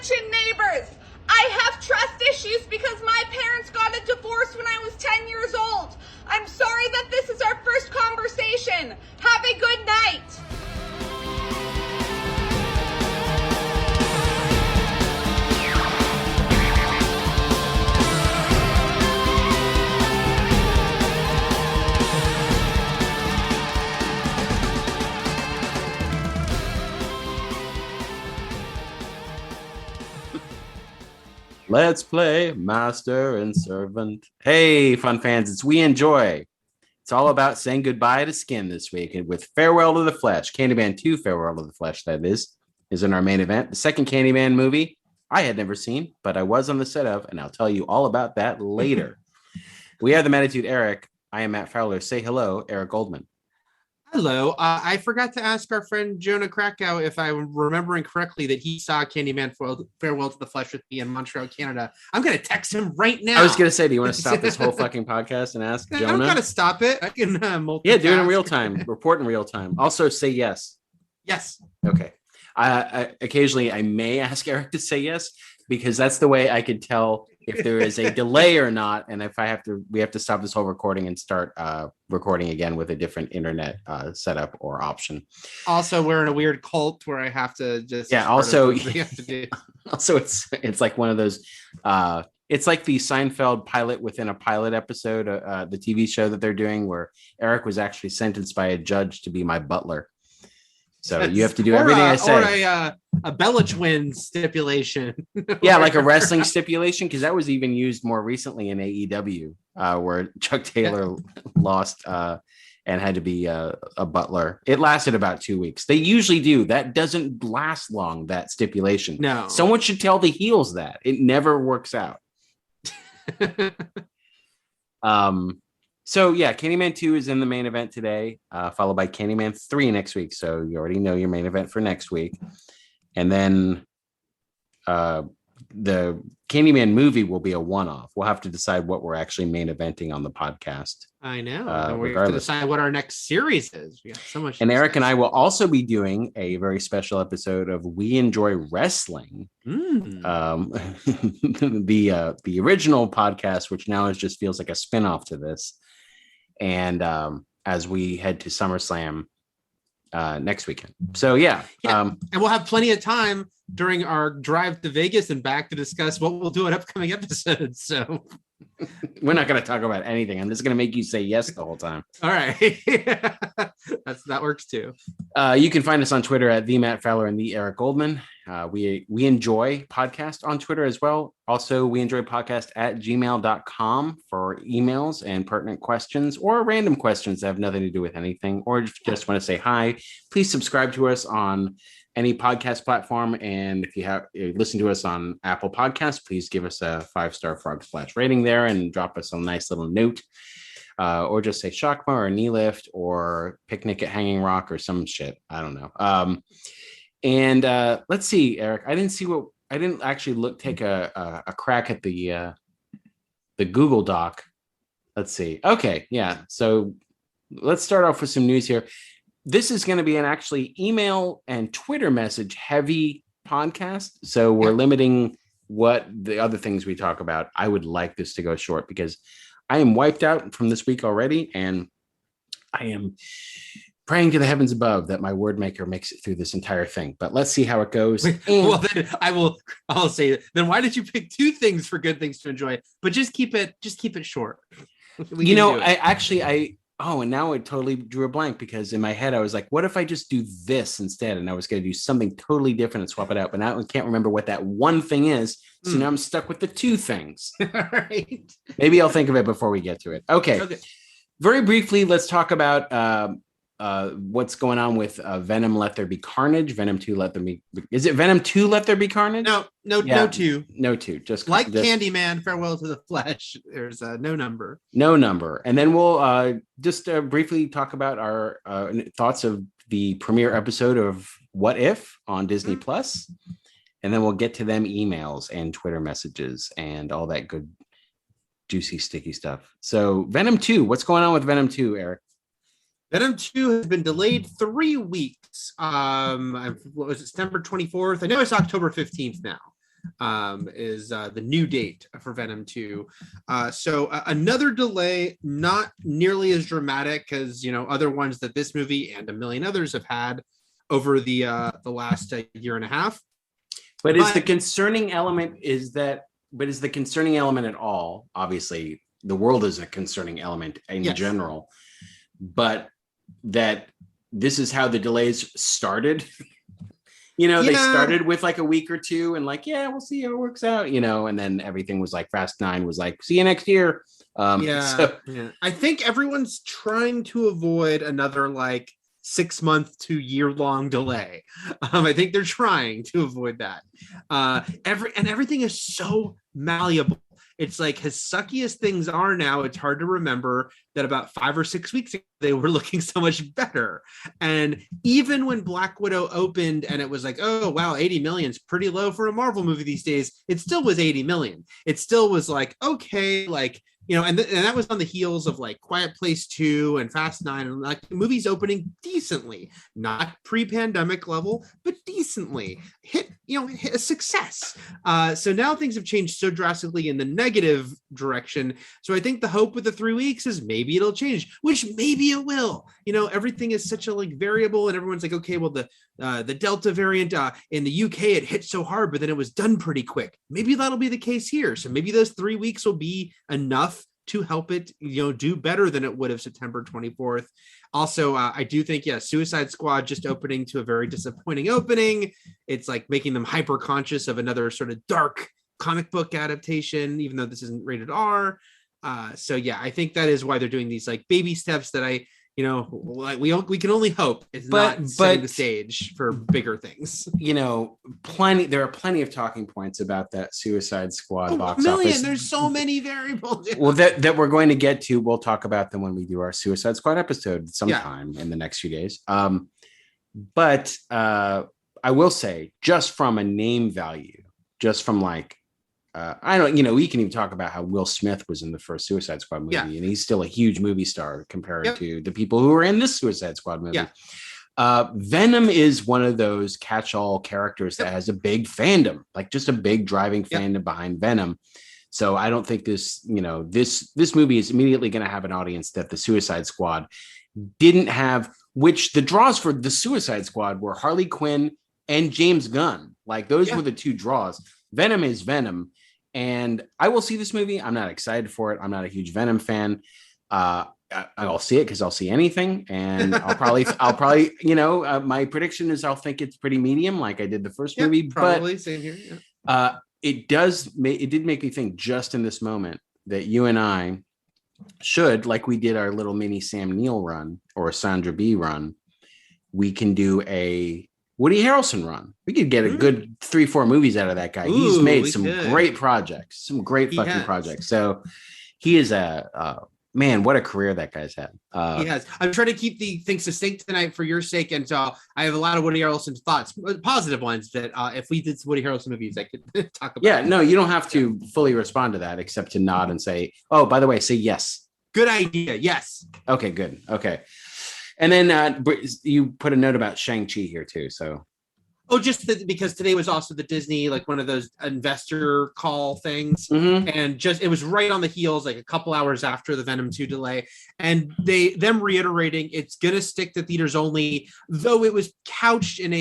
Invention neighbors. I have trust issues because my parents got a divorce when I was 10 years old. I'm sorry that this is our first conversation. Have a good night. Let's play master and servant. Hey, fun fans, it's We Enjoy. It's all about saying goodbye to skin this week with Farewell to the Flesh. Candyman 2, Farewell to the Flesh, that is in our main event. The second Candyman movie I had never seen, but I was on the set of, and I'll tell you all about that later. We have the Magnitude Eric. I am Matt Fowler. Say hello, Eric Goldman. Hello. I forgot to ask our friend Jonah Krakow if I'm remembering correctly that he saw Candyman Farewell to the Flesh with me in Montreal, Canada. I'm going to text him right now. I was going to say, do you want to stop this whole fucking podcast and ask Jonah? I'm going to stop it. I can multitask. Yeah, do it in real time. Report in real time. Also, say yes. Yes. Okay. I occasionally I may ask Eric to say yes, because that's the way I could tell if there is a delay or not, and if we have to stop this whole recording and start recording again with a different internet setup or option. Also, we're in a weird cult where I have to just also it's like one of those it's like the Seinfeld pilot within a pilot episode, the TV show that they're doing, where Eric was actually sentenced by a judge to be my butler. So you have to do everything I say. Or a Bella Twins stipulation. Yeah, like a wrestling stipulation, because that was even used more recently in AEW, where Chuck Taylor lost and had to be a butler. It lasted about 2 weeks. They usually do. That doesn't last long, that stipulation. No. Someone should tell the heels that. It never works out. So yeah, Candyman 2 is in the main event today, followed by Candyman 3 next week. So you already know your main event for next week. And then the Candyman movie will be a one-off. We'll have to decide what we're actually main eventing on the podcast. I know. We have to decide what our next series is. We have so much. And Eric and I will also be doing a very special episode of We Enjoy Wrestling. The original podcast, which now just feels like a spinoff to this. And as we head to SummerSlam next weekend. So yeah. And we'll have plenty of time during our drive to Vegas and back to discuss what we'll do in upcoming episodes. So we're not going to talk about anything. I'm just going to make you say yes the whole time. All right. That works too. You can find us on Twitter at the Matt Fowler and the Eric Goldman. We enjoy podcast on Twitter as well. Also, we enjoy podcast at gmail.com for emails and pertinent questions or random questions that have nothing to do with anything, or if you just want to say hi. Please subscribe to us on any podcast platform. And if you listen to us on Apple Podcasts, please give us a 5-star Frog Splash rating there and drop us a nice little note. Or just say Shakma or Knee Lift or Picnic at Hanging Rock or some shit. I don't know. And let's see, Eric. I didn't actually take a crack at the Google Doc. Let's see. Okay, yeah. So let's start off with some news here. This is going to be an actually email and Twitter message heavy podcast. So we're limiting what the other things we talk about. I would like this to go short because I am wiped out from this week already, and I am praying to the heavens above that my word maker makes it through this entire thing. But let's see how it goes. Well, then I'll say it. Then why did you pick 2 things for good things to enjoy? But just keep it short. And now I totally drew a blank, because in my head I was like, what if I just do this instead? And I was going to do something totally different and swap it out. But now I can't remember what that one thing is. So now I'm stuck with the 2 things. All right. Maybe I'll think of it before we get to it. Okay. Very briefly, let's talk about what's going on with Venom Let There Be Carnage. Venom 2 Let There Be. Is it Venom 2 Let There Be Carnage? No 2. No 2. Just Candyman Farewell to the Flesh. There's no number. No number. And then we'll just briefly talk about our thoughts of the premiere episode of What If on Disney Plus. And then we'll get to them emails and Twitter messages and all that good, juicy, sticky stuff. So Venom 2, what's going on with Venom 2, Eric? Venom 2 has been delayed 3 weeks. What was it, September 24th? I know it's October 15th now. is the new date for Venom 2. So another delay, not nearly as dramatic as other ones that this movie and a million others have had over the last year and a half. But is the concerning element is the concerning element at all? Obviously, the world is a concerning element in general, but that this is how the delays started. They started with like a week or two and like, we'll see how it works out, and then everything was like Fast 9 was like, see you next year. I think everyone's trying to avoid another like 6-month to year-long delay. I think they're trying to avoid that. Everything is so malleable. It's like, as sucky as things are now, it's hard to remember that about 5 or 6 weeks ago, they were looking so much better. And even when Black Widow opened and it was like, oh, wow, 80 million is pretty low for a Marvel movie these days, it still was 80 million. It still was like, okay, like, and that was on the heels of like Quiet Place 2 and Fast 9, and like the movies opening decently, not pre-pandemic level, but decently hit a success. So now things have changed so drastically in the negative direction. So I think the hope with the 3 weeks is maybe it'll change, which maybe it will. Everything is such a like variable, and everyone's like, okay, well the Delta variant in the UK, it hit so hard, but then it was done pretty quick. Maybe that'll be the case here. So maybe those 3 weeks will be enough to help it, do better than it would have September 24th. Also, I do think, Suicide Squad just opening to a very disappointing opening. It's like making them hyper conscious of another sort of dark comic book adaptation, even though this isn't rated R. I think that is why they're doing these like baby steps that we can only hope it's not setting the stage for bigger things. There are plenty of talking points about that Suicide Squad box office. There's so many variables. Well, that we're going to get to. We'll talk about them when we do our Suicide Squad episode sometime in the next few days. But I will say, just from a name value, just from like, we can even talk about how Will Smith was in the first Suicide Squad movie, and he's still a huge movie star compared to the people who are in this Suicide Squad movie. Venom is one of those catch-all characters that has a big fandom, like just a big driving fandom behind Venom. So I don't think this movie is immediately going to have an audience that the Suicide Squad didn't have, which the draws for the Suicide Squad were Harley Quinn and James Gunn. Like those were the two draws. Venom is Venom. And I will see this movie. I'm not excited for it. I'm not a huge Venom fan. I'll see it because I'll see anything, and I'll probably, my prediction is I'll think it's pretty medium, like I did the first movie. Probably same here. It did make me think just in this moment that you and I should, like we did our little mini Sam Neill run or a Sandra Bee run, we can do a Woody Harrelson run. We could get a good 3-4 movies out of that guy. He's made some great projects, some great fucking projects. So he is man, what a career that guy's had. He has. I'm trying to keep the thing succinct tonight for your sake, and so I have a lot of Woody Harrelson thoughts, positive ones that if we did Woody Harrelson movies, I could talk about. Yeah, no, you don't have to fully respond to that except to nod and say, "Oh, by the way, say yes." Good idea. Yes. Okay, good. Okay. And then you put a note about Shang-Chi here too. So, just because today was also the Disney, like one of those investor call things. And it was right on the heels, like a couple hours after the Venom 2 delay. And them reiterating it's going to stick to theaters only, though it was couched in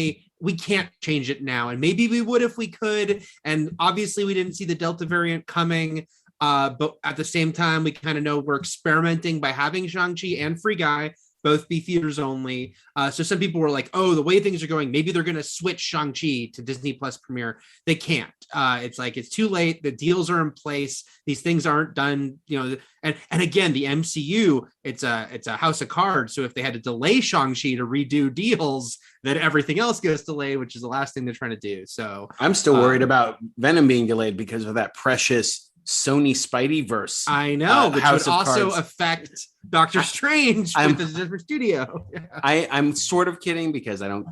we can't change it now. And maybe we would if we could. And obviously we didn't see the Delta variant coming. But at the same time, we kind of know we're experimenting by having Shang-Chi and Free Guy both be theaters only. So some people were like, oh, the way things are going, maybe they're going to switch Shang-Chi to Disney Plus Premiere. They can't. It's like, it's too late. The deals are in place. These things aren't done, and again, the MCU, it's a house of cards. So if they had to delay Shang-Chi to redo deals, then everything else goes delayed, which is the last thing they're trying to do. So I'm still worried about Venom being delayed because of that precious Sony Spideyverse. I know, which would also affect Doctor Strange with a different studio. I'm sort of kidding because I don't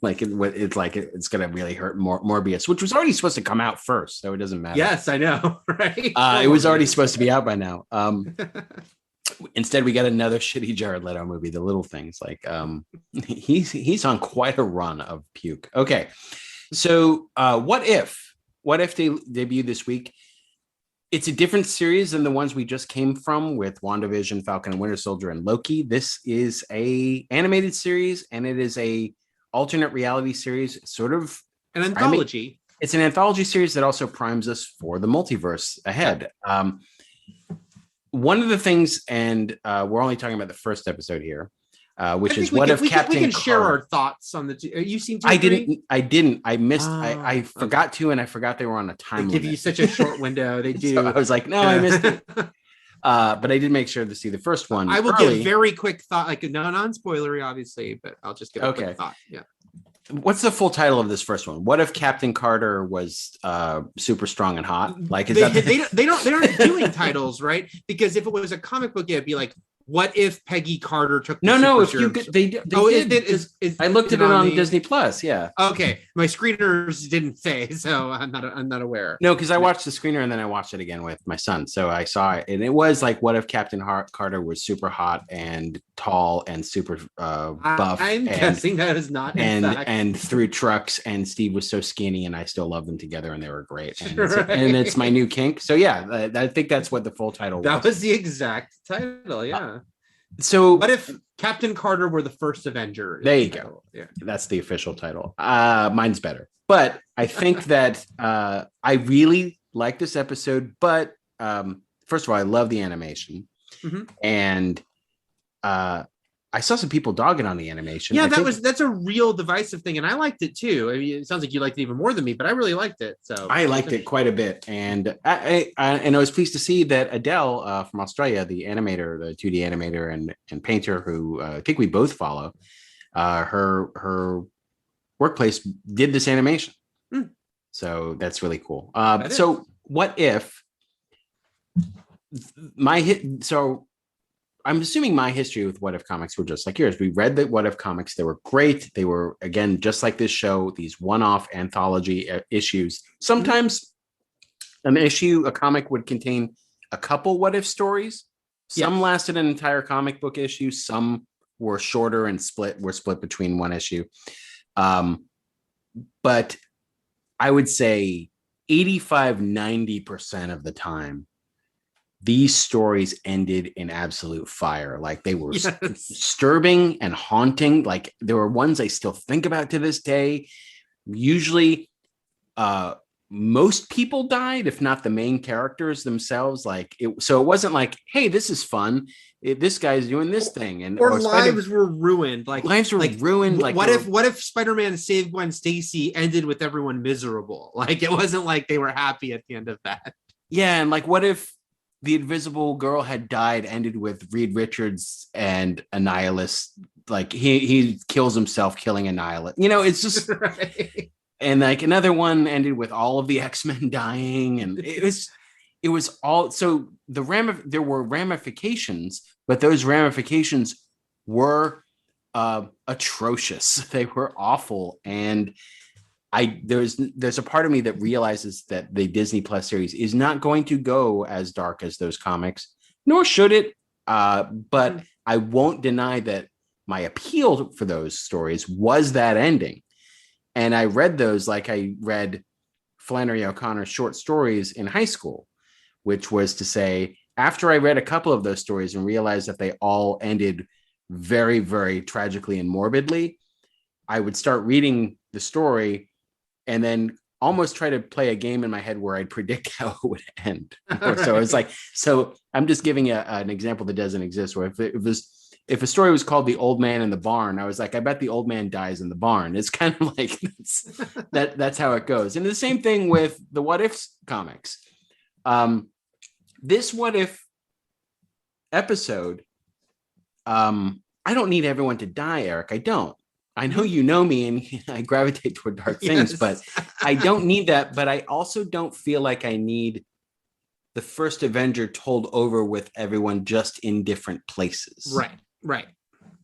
like it. It's like it's going to really hurt Morbius, which was already supposed to come out first, so it doesn't matter. Yes, I know, right? It was already supposed to be out by now. Instead, we got another shitty Jared Leto movie, The Little Things. Like he's on quite a run of puke. Okay, so what if What If they debuted this week. It's a different series than the ones we just came from with WandaVision, Falcon and Winter Soldier, and Loki. This is a animated series, and it is a alternate reality series, sort of an anthology. It's an anthology series that also primes us for the multiverse ahead. One of the things, and we're only talking about the first episode here, which is what if Captain we can Carter. Share our thoughts on the two. You've seen two? I didn't. I missed. I forgot to, and I forgot they were on a time limit. They give you such a short window. They do. So I was like, no, I missed it. But I did make sure to see the first one. I will give very quick thought, like non-spoilery, obviously, but I'll just give a quick thought. Yeah. What's the full title of this first one? What if Captain Carter was super strong and hot? Like, they aren't doing titles, right? Because if it was a comic book, it'd be like, what if Peggy Carter took no if you could, they I looked at it on Disney Plus. Yeah. Okay, my screeners didn't say, so I'm not aware. No, because I watched the screener and then I watched it again with my son, so I saw it, and it was like, what if Captain Carter was super hot and tall and super buff? I'm guessing that is not and threw trucks, and Steve was so skinny, and I still love them together, and they were great. And it's my new kink. So yeah, I think that's what the full title was. That was the exact title. Yeah. So what if Captain Carter were the first Avenger? There you go. Yeah, that's the official title. Mine's better, but I think that I really like this episode. But first of all, I love the animation, and I saw some people dogging on the animation. Yeah, that's a real divisive thing, and I liked it too. I mean, it sounds like you liked it even more than me, but I really liked it. So I liked it quite a bit, and I was pleased to see that Adele from Australia, the animator, the 2D animator and painter, who I think we both follow, her workplace did this animation. So that's really cool. So what if I'm assuming my history with What If comics were just like yours. We read the What If comics. They were great. They were, again, just like this show, these one-off anthology issues. Sometimes a comic would contain a couple What If stories. Some lasted an entire comic book issue. Some were shorter and were split between one issue. But I would say 85-90% of the time, these stories ended in absolute fire. Like, they were disturbing and haunting. Like, there were ones I still think about to this day. Usually, most people died, if not the main characters themselves. So it wasn't like, hey, this is fun. This guy's doing this thing, or lives were ruined. Lives were ruined. What if Spider-Man Save Gwen Stacy ended with everyone miserable? Like, it wasn't like they were happy at the end of that. Yeah, and what if the Invisible Girl had died, ended with Reed Richards and Annihilus. Like, he kills himself killing Annihilus. It's just right. And another one ended with all of the X-Men dying, and it was all. So there were ramifications, but those ramifications were atrocious. They were awful, and there's a part of me that realizes that the Disney Plus series is not going to go as dark as those comics, nor should it. But I won't deny that my appeal for those stories was that ending. And I read those like I read Flannery O'Connor's short stories in high school, which was to say, after I read a couple of those stories and realized that they all ended very, very tragically and morbidly, I would start reading the story and then almost try to play a game in my head where I'd predict how it would end. So it's like, so I'm just giving an example that doesn't exist. Where if a story was called The Old Man in the Barn, I was like, I bet the old man dies in the barn. It's kind of like that's how it goes. And the same thing with the What If comics. This What If episode, I don't need everyone to die, Eric. I don't. I know you know me and I gravitate toward dark things, but I don't need that. But I also don't feel like I need the first Avenger told over with everyone just in different places. Right.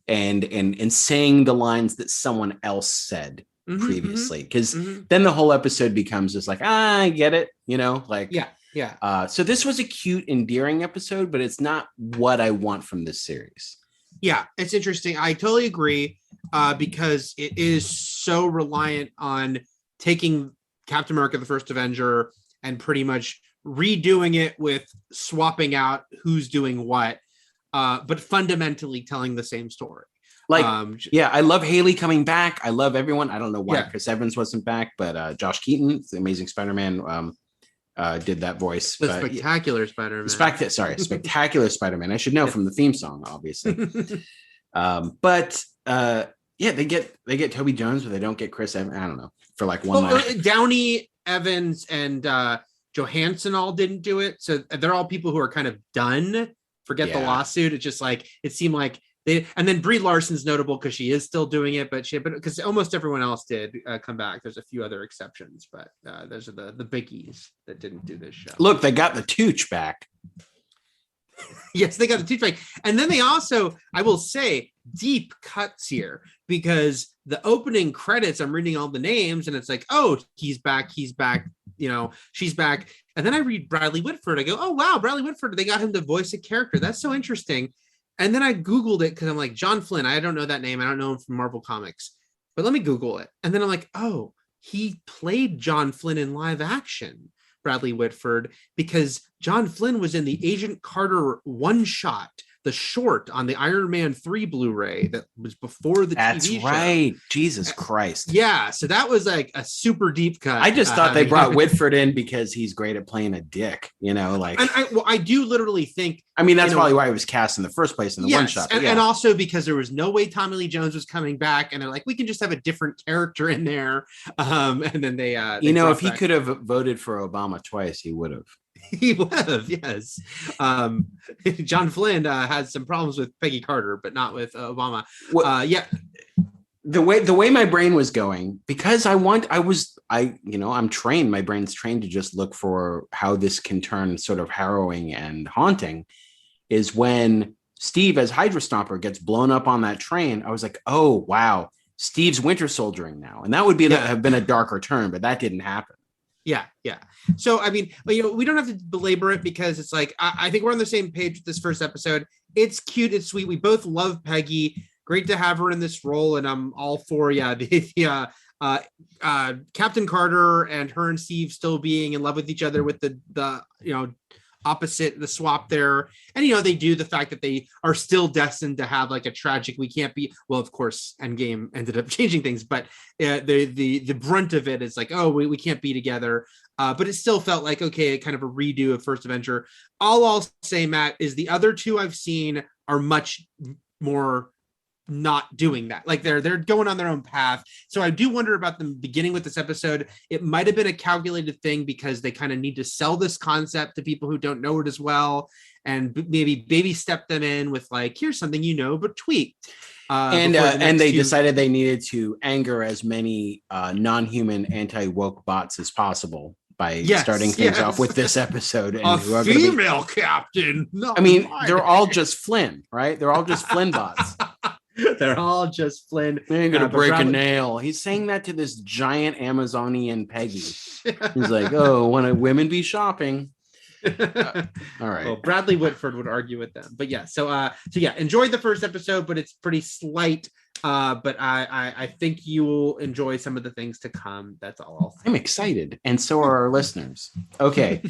And saying the lines that someone else said previously. Because then the whole episode becomes just like, I get it, Yeah. So this was a cute, endearing episode, but it's not what I want from this series. Yeah, it's interesting. I totally agree, because it is so reliant on taking Captain America: The First Avenger and pretty much redoing it with swapping out who's doing what, but fundamentally telling the same story. I love Haley coming back. I love everyone. I don't know why Yeah. Chris Evans wasn't back, but Josh Keaton, the Amazing Spider-Man, did that voice. The Spectacular Spider-Man. Spectacular Spider-Man. I should know from the theme song, obviously. They get Toby Jones, but they don't get Chris Evans. I don't know, for like one line. Downey, Evans, and Johansson all didn't do it, so they're all people who are kind of done. Forget the lawsuit. It's just like it seemed like they. And then Brie Larson's notable because she is still doing it, but because almost everyone else did come back. There's a few other exceptions, but those are the biggies that didn't do this show. Look, they got the Tooch back. Yes, they got the Tooch back, and then they also, I will say, deep cuts here because the opening credits, I'm reading all the names, and it's like, oh, he's back, she's back, and then I read Bradley Whitford. I go, oh wow, Bradley Whitford, they got him to voice a character. That's so interesting. And then I Googled it because I'm like, John Flynn, I don't know that name. I don't know him from Marvel Comics, but let me Google it. And then I'm like, oh, he played John Flynn in live action, Bradley Whitford, because John Flynn was in the Agent Carter one-shot, the short on the Iron Man 3 Blu-ray that was before the TV show. That's right. Jesus Christ. Yeah, so that was like a super deep cut. I just thought they brought Whitford in because he's great at playing a dick, like. And I do literally think. I mean, that's probably why he was cast in the first place in the one shot. And also because there was no way Tommy Lee Jones was coming back, and they're like, we can just have a different character in there. And then they if he could have voted for Obama twice, he would have. He would have, yes. John Flynn has some problems with Peggy Carter, but not with Obama. The way my brain was going, because I'm trained. My brain's trained to just look for how this can turn sort of harrowing and haunting. Is when Steve as Hydra Stomper gets blown up on that train. I was like, oh wow, Steve's Winter Soldiering now, and that would have been a darker turn, but that didn't happen. Yeah. So, I mean, we don't have to belabor it because it's like, I think we're on the same page with this first episode. It's cute. It's sweet. We both love Peggy. Great to have her in this role. And I'm all for, Captain Carter and her and Steve still being in love with each other with the opposite, the swap there. And, they do the fact that they are still destined to have like a tragic, we can't be, well, of course, Endgame ended up changing things, but the brunt of it is like, oh, we can't be together. But it still felt like, okay, kind of a redo of First Avenger. All I'll say, Matt, is the other two I've seen are much more not doing that. Like they're going on their own path. So I do wonder about them beginning with this episode. It might have been a calculated thing because they kind of need to sell this concept to people who don't know it as well, and maybe baby step them in with like, here's something but tweaked. And they decided they needed to anger as many non-human anti-woke bots as possible by starting things off with this episode. And a female captain. They're all just Flynn, right? They're all just Flynn bots. They're all just Flynn. They ain't gonna break a nail. He's saying that to this giant Amazonian Peggy. He's like, oh, want to women be shopping? All right. Well, Bradley Whitford would argue with them, but yeah. So enjoyed the first episode, but it's pretty slight. But I think you will enjoy some of the things to come. That's all I'll say. I'm excited, and so are our listeners. Okay.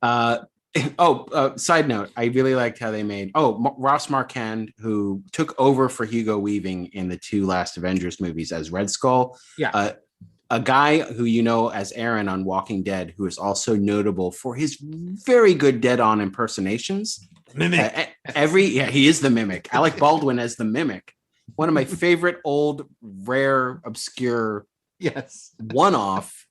Side note, I really liked how they made Ross Marquand, who took over for Hugo Weaving in the two last Avengers movies as Red Skull. Yeah. A guy who as Aaron on Walking Dead, who is also notable for his very good dead-on impersonations. Mimic. He is the Mimic. Alec Baldwin as the Mimic. One of my favorite old, rare, obscure, one-off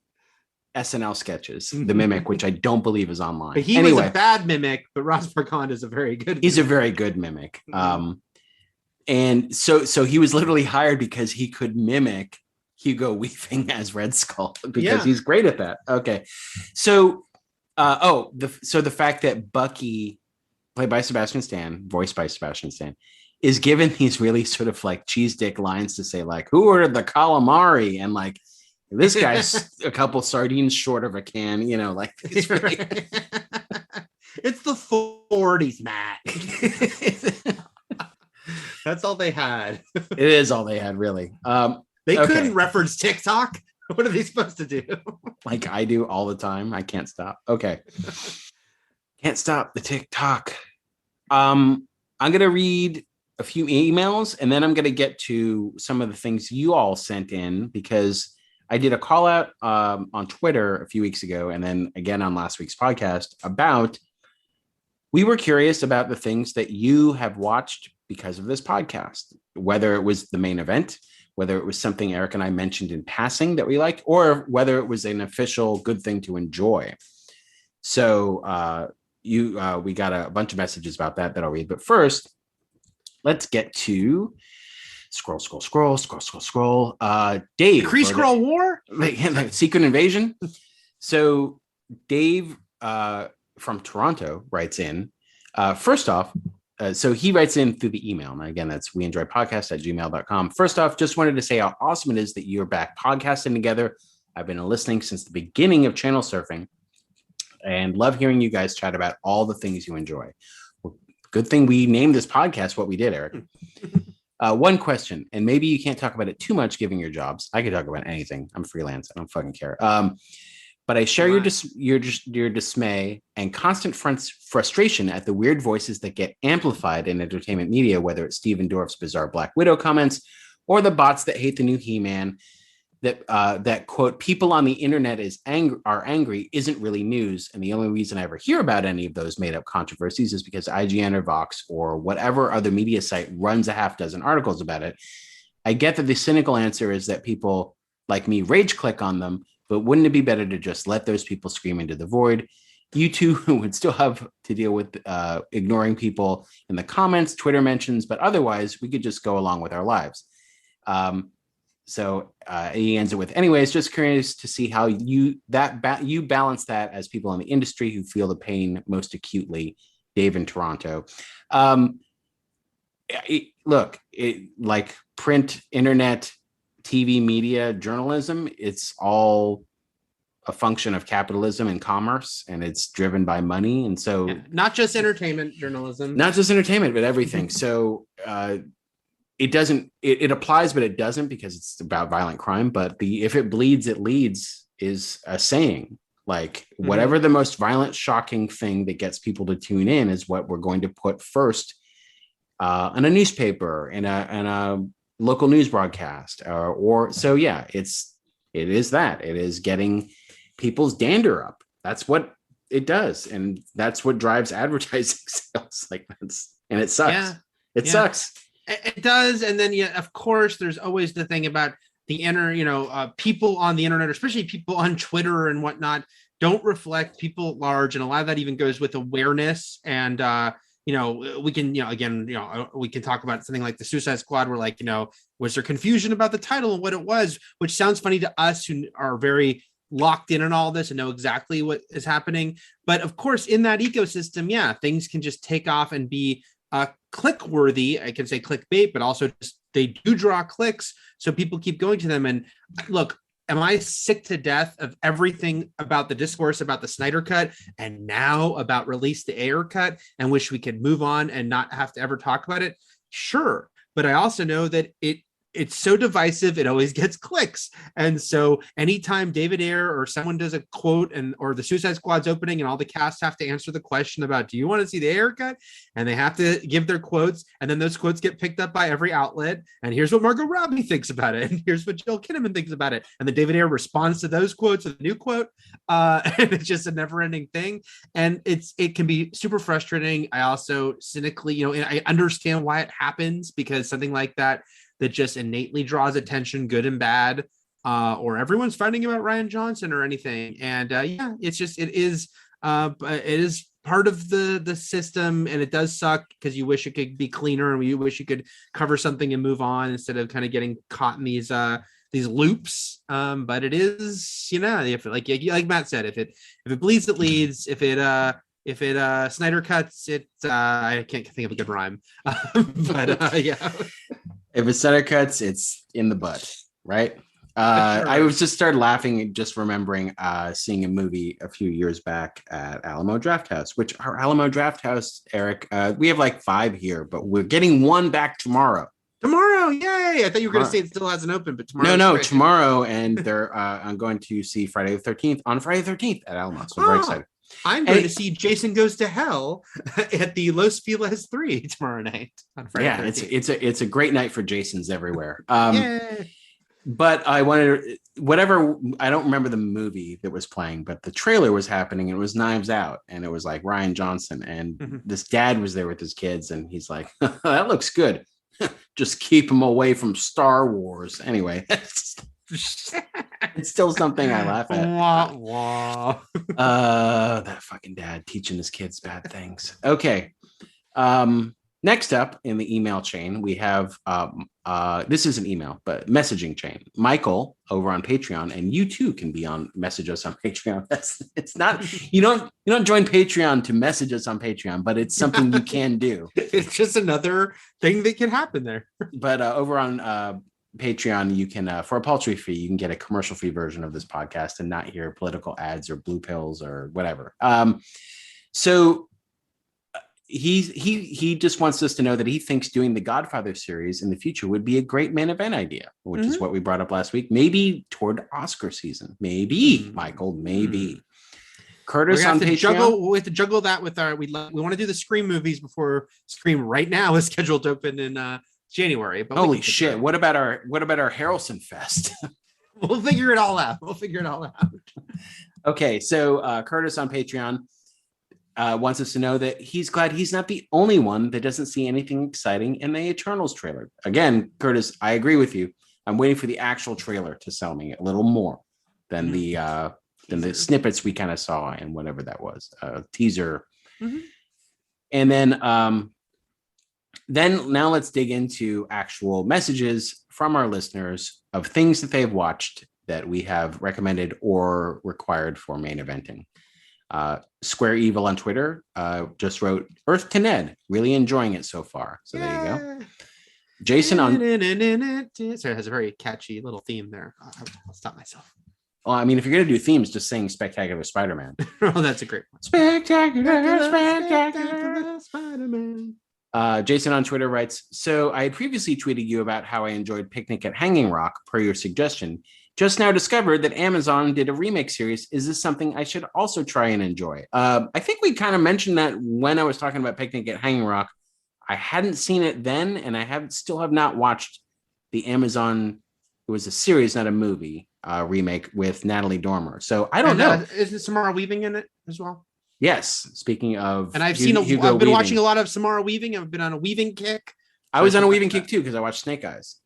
SNL sketches, The Mimic, which I don't believe is online. But he was a bad Mimic, but Ross Marquand is a very good He's a very good Mimic. And so he was literally hired because he could mimic Hugo Weaving as Red Skull because he's great at that. Okay. So the fact that Bucky, played by Sebastian Stan, voiced by Sebastian Stan, is given these really sort of like cheese dick lines to say like, who ordered the calamari? And like, this guy's a couple sardines short of a can, like it's really... It's the 40s, Matt. That's all they had. It is all they had, really. They couldn't reference TikTok. What are they supposed to do? Like I do all the time. I can't stop. Okay. Can't stop the TikTok. I'm going to read a few emails and then I'm going to get to some of the things you all sent in because I did a call out on Twitter a few weeks ago and then again on last week's podcast about we were curious about the things that you have watched because of this podcast, whether it was the main event, whether it was something Eric and I mentioned in passing that we liked, or whether it was an official good thing to enjoy. So we got a bunch of messages about that I'll read. But first, let's get to scroll. Dave. Decree Scroll War? Secret Invasion. So Dave from Toronto writes in. First off, so he writes in through the email. And again, that's weenjoypodcast@gmail.com. First off, just wanted to say how awesome it is that you're back podcasting together. I've been listening since the beginning of channel surfing and love hearing you guys chat about all the things you enjoy. Well, good thing we named this podcast what we did, Eric. One question, and maybe you can't talk about it too much given your jobs. I could talk about anything. I'm freelance. I don't fucking care. But I share your dismay and constant frustration at the weird voices that get amplified in entertainment media, whether it's Stephen Dorff's bizarre Black Widow comments or the bots that hate the new He-Man. That quote, people on the internet are angry isn't really news. And the only reason I ever hear about any of those made up controversies is because IGN or Vox or whatever other media site runs a half dozen articles about it. I get that the cynical answer is that people like me rage click on them, but wouldn't it be better to just let those people scream into the void? You two would still have to deal with ignoring people in the comments, Twitter mentions, but otherwise we could just go along with our lives. So he ends it with, anyways, just curious to see how you balance that as people in the industry who feel the pain most acutely. Dave in Toronto. Like print, internet, TV, media, journalism, it's all a function of capitalism and commerce, and it's driven by money. And so not just entertainment journalism, but everything. So it applies, but it doesn't because it's about violent crime. But if it bleeds, it leads is a saying. Like whatever the most violent, shocking thing that gets people to tune in is what we're going to put first in a newspaper, in a local news broadcast, it is getting people's dander up. That's what it does, and that's what drives advertising sales. And it sucks. It sucks. It does. And then, of course, there's always the thing about the people on the internet, especially people on Twitter and whatnot, don't reflect people at large. And a lot of that even goes with awareness. And, we can, we can talk about something like the Suicide Squad where was there confusion about the title and what it was, which sounds funny to us who are very locked in on all this and know exactly what is happening. But of course, in that ecosystem, things can just take off and be click worthy. I can say clickbait, but also just they do draw clicks. So people keep going to them. And look, am I sick to death of everything about the discourse about the Snyder Cut and now about Release the Ayer Cut and wish we could move on and not have to ever talk about it? Sure. But I also know that it's so divisive, it always gets clicks. And so anytime David Ayer or someone does a quote or the Suicide Squad's opening and all the cast have to answer the question about, do you want to see the Ayer Cut? And they have to give their quotes. And then those quotes get picked up by every outlet. And here's what Margot Robbie thinks about it. And here's what Joel Kinnaman thinks about it. And then David Ayer responds to those quotes with a new quote. And it's just a never ending thing. And it can be super frustrating. I also cynically, I understand why it happens, because something like that just innately draws attention, good and bad, or everyone's fighting about Ryan Johnson or anything. And it is part of the system, and it does suck because you wish it could be cleaner and you wish you could cover something and move on instead of kind of getting caught in these loops. But it is, if like Matt said, if it bleeds, it leads. If it Snyder cuts it, I can't think of a good rhyme. If it's Snyder cuts, it's in the butt, right? Sure. I was just started laughing just remembering seeing a movie a few years back at Alamo Drafthouse, which our Alamo Drafthouse, Eric, we have like 5 here, but we're getting one back tomorrow. Tomorrow, yay! I thought you were going to say it still hasn't opened, but tomorrow. No, tomorrow, and they're I'm going to see Friday the 13th on Friday the 13th at Alamo. So I'm very excited. I'm going to see Jason Goes to Hell at the Los Feliz 3 tomorrow night on Friday. Yeah, it's a great night for Jasons everywhere. But I wanted whatever. I don't remember the movie that was playing, but the trailer was happening. And it was Knives Out, and it was like Ryan Johnson, and this dad was there with his kids, and he's like, "That looks good. Just keep him away from Star Wars." Anyway, it's still something I laugh at. That fucking dad teaching his kids bad things. Okay. Next up in the email chain, we have this is an email, but messaging chain. Michael over on Patreon, and you too can be on message us on Patreon. It's not you don't join Patreon to message us on Patreon, but it's something you can do. It's just another thing that can happen there. But over on Patreon, you can for a paltry fee, you can get a commercial-free version of this podcast and not hear political ads or blue pills or whatever. So he just wants us to know that he thinks doing the Godfather series in the future would be a great main event idea, which is what we brought up last week. Maybe toward Oscar season. Maybe, Michael, maybe. Curtis on Patreon. We have to juggle that with our. We want to do the Scream movies before Scream right now is scheduled to open in January. But holy shit! What about our Harrelson Fest? We'll figure it all out. Okay, so Curtis on Patreon wants us to know that he's glad he's not the only one that doesn't see anything exciting in the Eternals trailer. Again, Curtis, I agree with you. I'm waiting for the actual trailer to sell me a little more than the snippets we kind of saw and whatever that was, teaser. And then now let's dig into actual messages from our listeners of things that they've watched that we have recommended or required for main eventing. Square Evil on Twitter just wrote, Earth to Ned, really enjoying it so far. So there you go. Jason on... So it has a very catchy little theme there. I'll stop myself. Well, I mean, if you're going to do themes, just sing Spectacular Spider-Man. Oh, that's a great one. Spectacular Spider-Man. Jason on Twitter writes, so I had previously tweeted you about how I enjoyed Picnic at Hanging Rock per your suggestion. Just now discovered that Amazon did a remake series. Is this something I should also try and enjoy? I think we kind of mentioned that when I was talking about Picnic at Hanging Rock. I hadn't seen it then, and I still have not watched the Amazon. It was a series, not a movie, remake with Natalie Dormer. So I don't know. Isn't Samara Weaving in it as well? Yes. Speaking of, and I've been watching a lot of Samara Weaving. I've been on a Weaving kick. I was on a Weaving kick too because I watched Snake Eyes.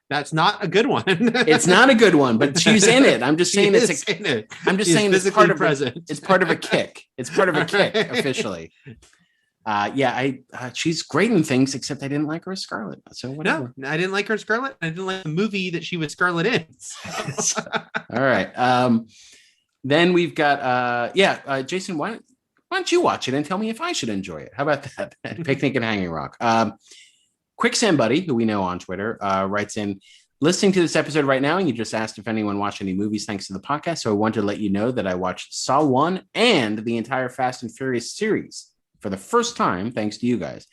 That's not a good one. It's not a good one, but she's in it. I'm just saying I'm just saying it's part of present. It's part of a kick. It's part of a kick officially. She's great in things, except I didn't like her as Scarlet. So whatever. No, I didn't like her as Scarlet. I didn't like the movie that she was Scarlet in. All right. Then we've got Jason, why don't you watch it and tell me if I should enjoy it? How about that? Picnic at Hanging Rock. Quicksand Buddy, who we know on Twitter, writes in, listening to this episode right now, and you just asked if anyone watched any movies thanks to the podcast. So I wanted to let you know that I watched Saw 1 and the entire Fast and Furious series for the first time, thanks to you guys.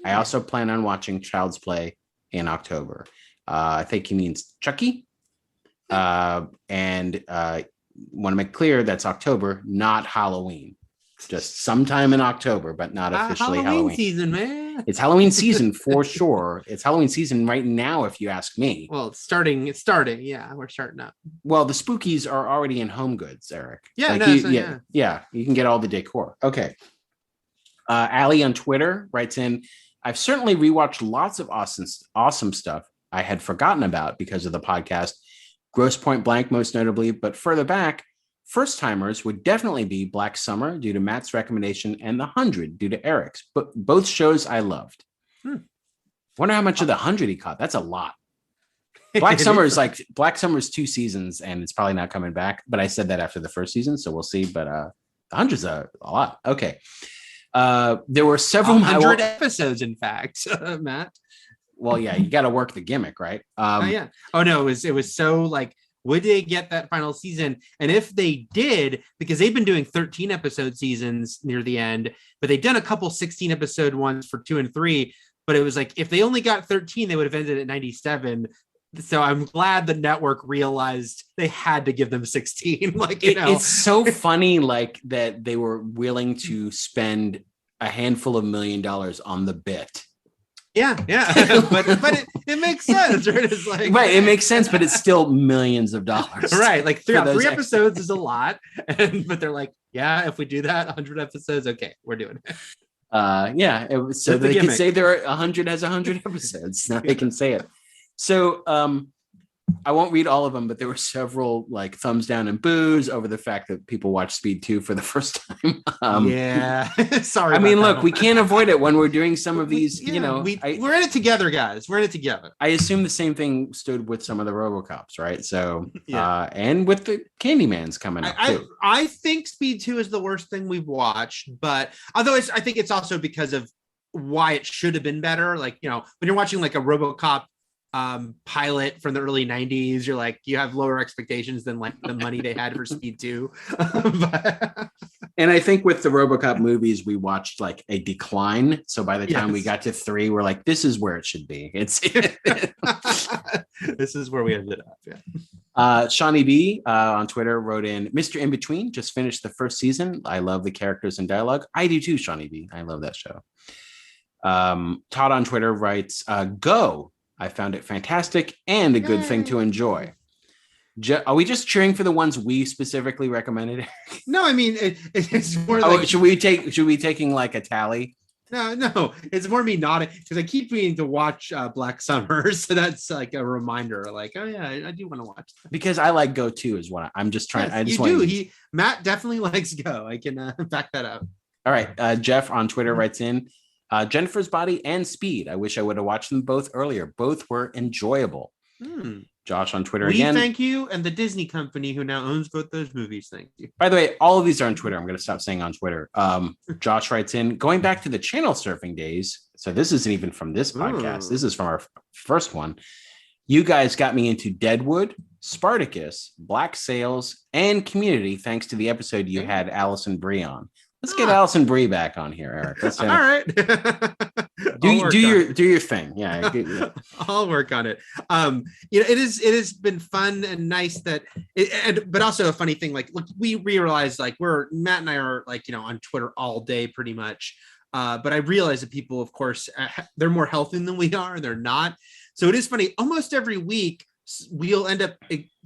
I also plan on watching Child's Play in October. I think he means Chucky. And want to make clear that's October, not Halloween. Just sometime in October, but not officially Halloween season, man. It's Halloween season for sure. It's Halloween season right now, if you ask me. Well, it's starting. Yeah, we're starting up. Well, the spookies are already in Home Goods, Eric. Yeah, you can get all the decor. Okay. Allie on Twitter writes in, I've certainly rewatched lots of awesome stuff I had forgotten about because of the podcast. Grosse Pointe Blank, most notably, but further back, first timers would definitely be Black Summer due to Matt's recommendation and The 100 due to Eric's, but both shows I loved. Wonder how much of The 100 he caught. That's a lot. Black Summer is 2 seasons and it's probably not coming back, but I said that after the first season, so we'll see. But The 100's a lot. Okay. There were several 100 episodes, in fact, Matt. Well, yeah, you got to work the gimmick, right? Oh no, it was so like, would they get that final season? And if they did, because they've been doing 13 episode seasons near the end, but they've done a couple 16 episode ones for 2 and 3. but it was like if they only got 13, they would have ended at 97. So I'm glad the network realized they had to give them 16. Like, it's so funny, like that they were willing to spend a handful of $1 million on the bit. Yeah. but it makes sense, right? It's like, right, it makes sense, but it's still millions of dollars. Right. Like three episodes is a lot. But they're like, yeah, if we do that, 100 episodes, okay, we're doing it. So they can say there are 100 has 100 episodes. Now they can say it. So I won't read all of them, but there were several like thumbs down and boos over the fact that people watched Speed 2 for the first time. Sorry. I mean, look, we can't avoid it when we're doing some of these, we're in it together, guys. We're in it together. I assume the same thing stood with some of the RoboCops, right? So, and with the Candyman's coming up too. I think Speed 2 is the worst thing we've watched, but although I think it's also because of why it should have been better. Like, when you're watching like a RoboCop pilot from the early 90s, you're like, you have lower expectations than like the money they had for Speed 2. And I think with the RoboCop movies, we watched like a decline. So by the time we got to 3, we're like, this is where it should be. It's this is where we ended up. Yeah. Shawnee B on Twitter wrote in, Mr. In Between just finished the first season. I love the characters and dialogue. I do too, Shawnee B. I love that show. Todd on Twitter writes, Go. I found it fantastic and a good thing to enjoy. Are we just cheering for the ones we specifically recommended? No, I mean it's more like. Should we taking like a tally? No, it's more me nodding because I keep meaning to watch Black Summer, so that's like a reminder. Like, oh yeah, I do want to watch that. Because I like Go too, is what I'm just trying. Yes, Matt definitely likes Go. I can back that up. All right, Jeff on Twitter writes in. Jennifer's Body and Speed. I wish I would have watched them both earlier. Both were enjoyable. Josh on Twitter again. Thank you. And the Disney company who now owns both those movies. Thank you. By the way, all of these are on Twitter. I'm going to stop saying on Twitter. Josh writes in, going back to the channel surfing days. So this isn't even from this podcast. This is from our first one. You guys got me into Deadwood, Spartacus, Black Sails, and Community, thanks to the episode you had Allison Brie on. Let's get Allison Brie back on here, Eric. All right. do your thing. Yeah. I'll work on it. It has been fun and nice but also a funny thing. Like, look, we realize like Matt and I are like, on Twitter all day pretty much. But I realize that people, of course, they're more healthy than we are. And they're not. So it is funny. Almost every week, we'll end up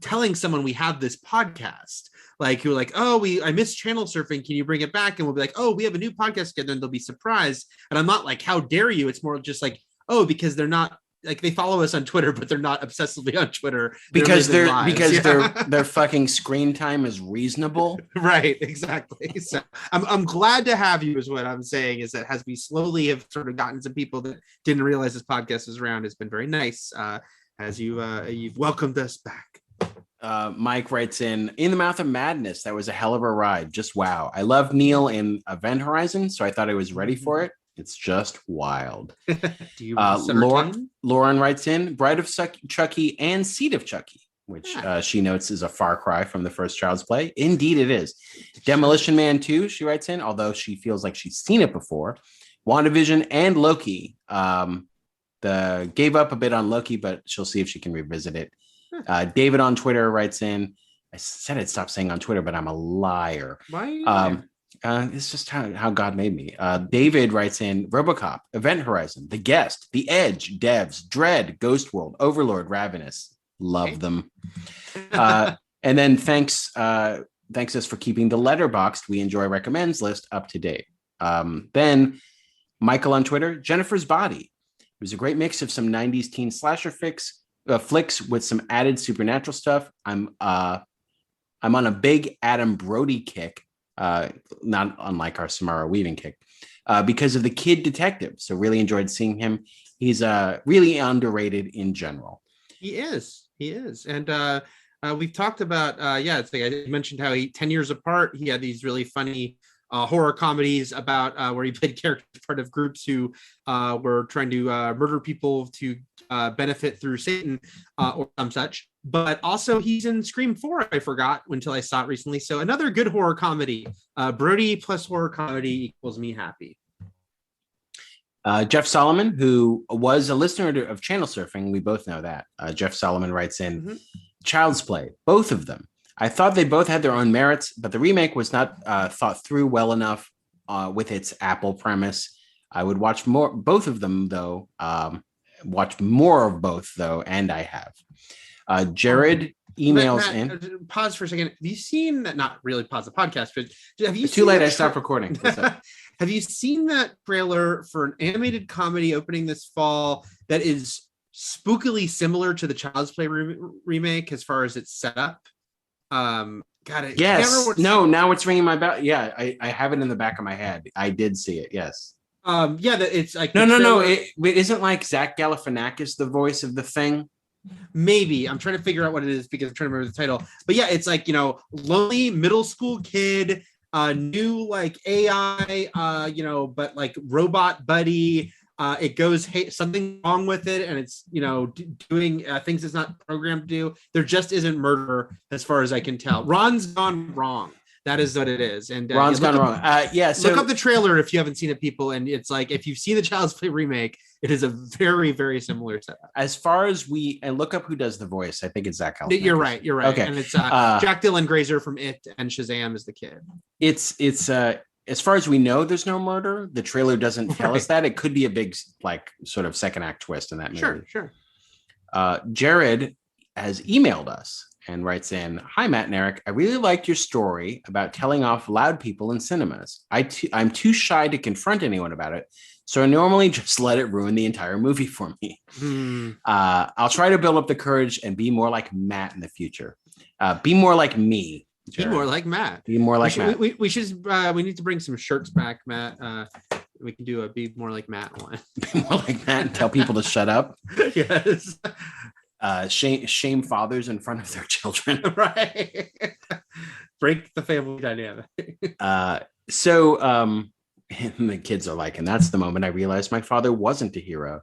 telling someone we have this podcast. Like, who are like, I miss channel surfing. Can you bring it back? And we'll be like, we have a new podcast together, and they'll be surprised. And I'm not like, how dare you? It's more just like, because they're not like, they follow us on Twitter, but they're not obsessively on Twitter because their fucking screen time is reasonable. Right. Exactly. So I'm glad to have you, is what I'm saying, is that as we slowly have sort of gotten some people that didn't realize this podcast was around, it's been very nice. As you've welcomed us back. Mike writes in the Mouth of Madness. That was a hell of a ride. Just wow. I love Neil in Event Horizon, so I thought I was ready for it. It's just wild. Do you Lauren writes in Bride of Chucky and Seed of Chucky, which she notes is a far cry from the first Child's Play. Indeed it is. Demolition Man 2, she writes in, although she feels like she's seen it before. WandaVision and Loki. Gave up a bit on Loki, but she'll see if she can revisit it. David on Twitter writes in, I said I'd stop saying on Twitter, but I'm a liar. Why? It's just how God made me. David writes in RoboCop, Event Horizon, The Guest, The Edge, Devs, Dread, Ghost World, Overlord, Ravenous. Love them. And then thanks us for keeping the Letterboxd We Enjoy Recommends list up to date. Then Michael on Twitter, Jennifer's Body. It was a great mix of some 90s teen slasher flicks with some added supernatural stuff. I'm on a big Adam Brody kick, not unlike our Samara Weaving kick, because of the Kid Detective. So really enjoyed seeing him. He's really underrated in general. He is. And we've talked about, it's like I mentioned how 10 years apart, he had these really funny horror comedies about where he played characters part of groups who were trying to murder people to benefit through Satan or some such. But also he's in Scream 4, I forgot until I saw it recently. So another good horror comedy. Brody plus horror comedy equals me happy. Jeff Solomon, who was a listener of Channel Surfing, we both know that. Jeff Solomon writes in, Child's Play, both of them. I thought they both had their own merits, but the remake was not thought through well enough with its Apple premise. I would watch both of them, though. Watch more of both, though, and I have. Jared emails in. Pause for a second. Have you seen that? Not really pause the podcast, but have you? It's too late. I stopped recording. Have you seen that trailer for an animated comedy opening this fall that is spookily similar to the Child's Play remake as far as its setup? Yes. No, now it's ringing my bell. Yeah, I have it in the back of my head. I did see it. Yes. It's like no. It isn't like Zach Galifianakis the voice of the Thing. Maybe I'm trying to figure out what it is because I'm trying to remember the title. But yeah, it's like, lonely middle school kid, new like AI, but like robot buddy. It goes, hey, something wrong with it, and it's doing things it's not programmed to do. There just isn't murder as far as I can tell. Ron's gone wrong. That is what it is. And Ron's gone wrong. So look up the trailer if you haven't seen it, people. And it's like, if you've seen the Child's Play remake, it is a very, very similar setup. As far as and look up who does the voice. I think it's Zach Galifianakis. You're right. Okay. And it's Jack Dylan Grazer from It and Shazam is the kid. It's as far as we know, there's no murder. The trailer doesn't tell us that. It could be a big, like, sort of second act twist in that movie. Sure. Jared has emailed us and writes in, Hi, Matt and Eric. I really liked your story about telling off loud people in cinemas. I'm too shy to confront anyone about it, so I normally just let it ruin the entire movie for me. I'll try to build up the courage and be more like Matt in the future. Be more like me, Jared. Be more like Matt. Be more like Matt. We need to bring some shirts back, Matt. We can do a Be More Like Matt one. Be more like Matt and tell people to shut up. Yes. Shame fathers in front of their children. Right. Break the family dynamic. So the kids are like, and that's the moment I realized my father wasn't a hero.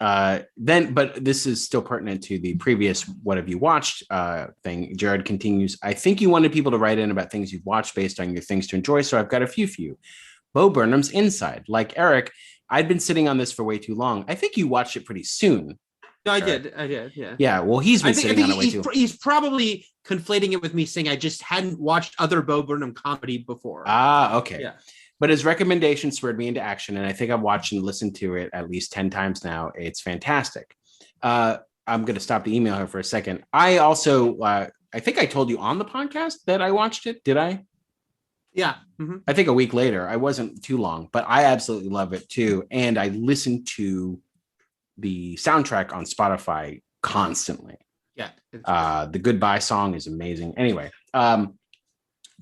But this is still pertinent to the previous what have you watched thing. Jared continues, I think you wanted people to write in about things you've watched based on your things to enjoy, so I've got a few for you. Bo Burnham's Inside. Like Eric, I'd been sitting on this for way too long. I think you watched it pretty soon. No, I did. Yeah. Yeah. Well, he's been sitting on it way too. He's probably conflating it with me saying I just hadn't watched other Bo Burnham comedy before. Okay. Yeah. But his recommendation spurred me into action, and I think I've watched and listened to it at least 10 times now. It's fantastic. I'm going to stop the email here for a second. I also, I think I told you on the podcast that I watched it. Did I? Yeah. I think a week later. I wasn't too long, but I absolutely love it too. And I listened to the soundtrack on Spotify constantly. Yeah. The Goodbye song is amazing. Anyway, and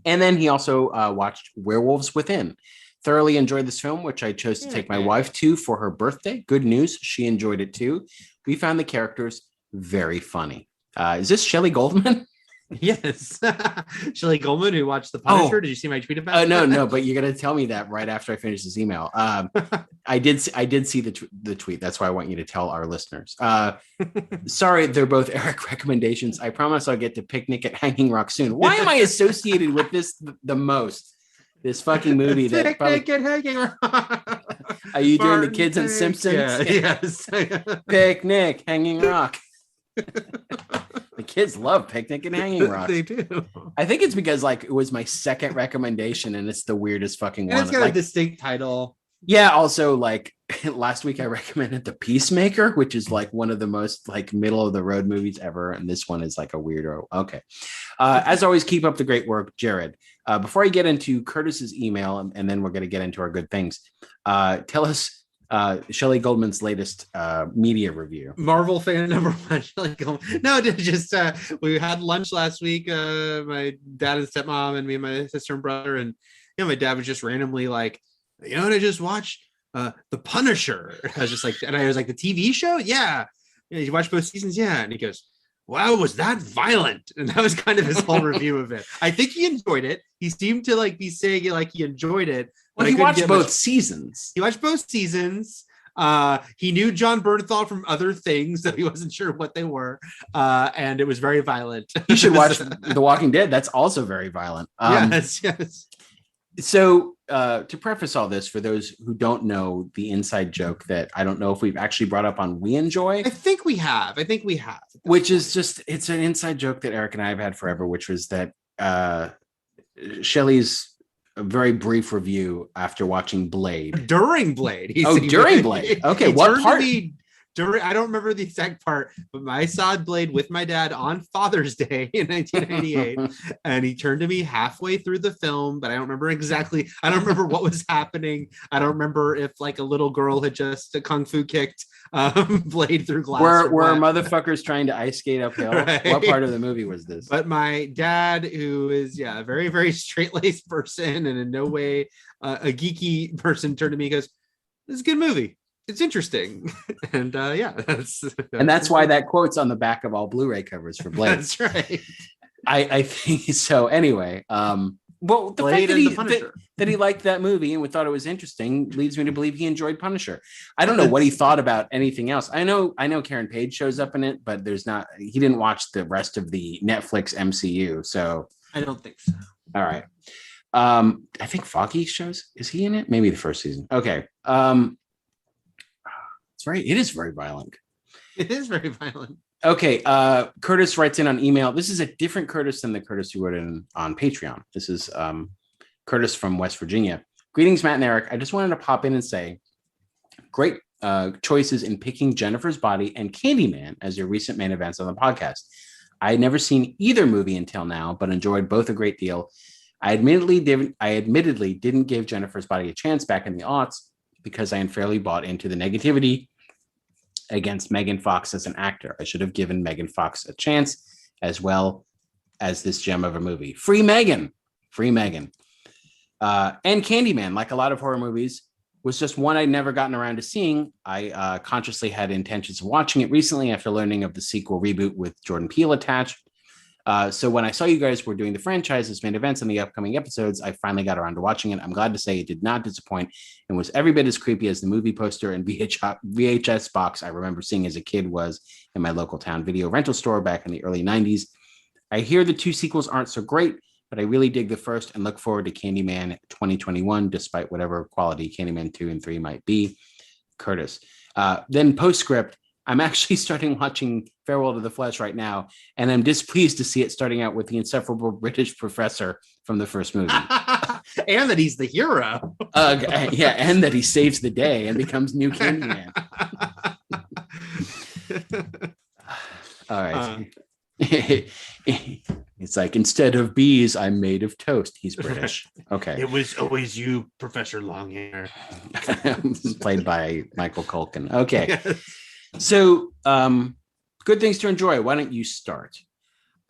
then he also watched Werewolves Within. Thoroughly enjoyed this film, which I chose to take my wife to for her birthday. Good news, she enjoyed it too. We found the characters very funny. Is this Shelley Goldman? Yes. Shelley Goldman, who watched The Punisher. Did you see my tweet about that? No, but you're going to tell me that right after I finish this email. I did see the tweet. That's why I want you to tell our listeners. Sorry, they're both Eric recommendations. I promise I'll get to Picnic at Hanging Rock soon. Why am I associated with this the most? This fucking movie that Picnic at Hanging Rock. Are you doing the Kids and Simpsons? Yeah, yes. Picnic, Hanging Rock. The kids love Picnic and Hanging Rock. They do. I think it's because it was my second recommendation, and it's the weirdest fucking one. It's got a distinct title. Yeah. Also, last week I recommended The Peacemaker, which is one of the most middle of the road movies ever, and this one is a weirdo. Okay. As always, keep up the great work, Jared. Before I get into Curtis's email, and then we're going to get into our good things. Tell us Shelley Goldman's latest media review. Marvel fan number one, Shelley Goldman. No, just we had lunch last week. My dad and stepmom and me and my sister and brother, and my dad was just randomly like, what I just watched? The Punisher. I was just like, and I was like, the TV show? Yeah. You watched both seasons? Yeah. And he goes, wow, was that violent? And that was kind of his whole review of it. I think he enjoyed it. He seemed to be saying it he enjoyed it. Well, he watched both seasons. He watched both seasons. He knew John Bernthal from other things, so he wasn't sure what they were. And it was very violent. You should watch The Walking Dead. That's also very violent. Yes. So to preface all this, for those who don't know the inside joke that I don't know if we've actually brought up on We Enjoy, I think we have. which is just, it's an inside joke that Eric and I have had forever, which was that Shelley's a very brief review after watching Blade. During Blade. During Blade. Okay, what part? I don't remember the exact part, but I saw Blade with my dad on Father's Day in 1998, and he turned to me halfway through the film, but I don't remember exactly. I don't remember what was happening. I don't remember if like a little girl had just kung fu kicked Blade through glass. Were motherfuckers trying to ice skate uphill? Right. What part of the movie was this? But my dad, who is a very, very straight-laced person and in no way a geeky person, turned to me and goes, "This is a good movie. It's interesting." And that's why that quote's on the back of all Blu-ray covers for Blade. That's right. I think so. Anyway, well, the Blade fact that he liked that movie and thought it was interesting leads me to believe he enjoyed Punisher. I don't know what he thought about anything else. I know Karen Page shows up in it, but he didn't watch the rest of the Netflix MCU. So I don't think so. All right. I think Foggy is he in it? Maybe the first season. Okay. It is very violent. It is very violent. Okay. Curtis writes in on email. This is a different Curtis than the Curtis who wrote in on Patreon. This is Curtis from West Virginia. Greetings, Matt and Eric. I just wanted to pop in and say great choices in picking Jennifer's Body and Candyman as your recent main events on the podcast. I had never seen either movie until now, but enjoyed both a great deal. I admittedly didn't give Jennifer's Body a chance back in the aughts because I unfairly bought into the negativity against Megan Fox as an actor. I should have given Megan Fox a chance as well as this gem of a movie. Free Megan. And Candyman, like a lot of horror movies, was just one I'd never gotten around to seeing. I consciously had intentions of watching it recently after learning of the sequel reboot with Jordan Peele attached. So when I saw you guys were doing the franchise's main events in the upcoming episodes, I finally got around to watching it. I'm glad to say it did not disappoint and was every bit as creepy as the movie poster and VHS box I remember seeing as a kid was in my local town video rental store back in the early 90s. I hear the two sequels aren't so great, but I really dig the first and look forward to Candyman 2021, despite whatever quality Candyman 2 and 3 might be. Curtis. Then postscript. I'm actually starting watching Farewell to the Flesh right now, and I'm displeased to see it starting out with the insufferable British professor from the first movie. And that he's the hero. And that he saves the day and becomes new Candyman. All right. It's like, instead of bees, I'm made of toast. He's British. Okay. It was always you, Professor Longhair. Played by Michael Culkin. Okay. So, good things to enjoy. Why don't you start?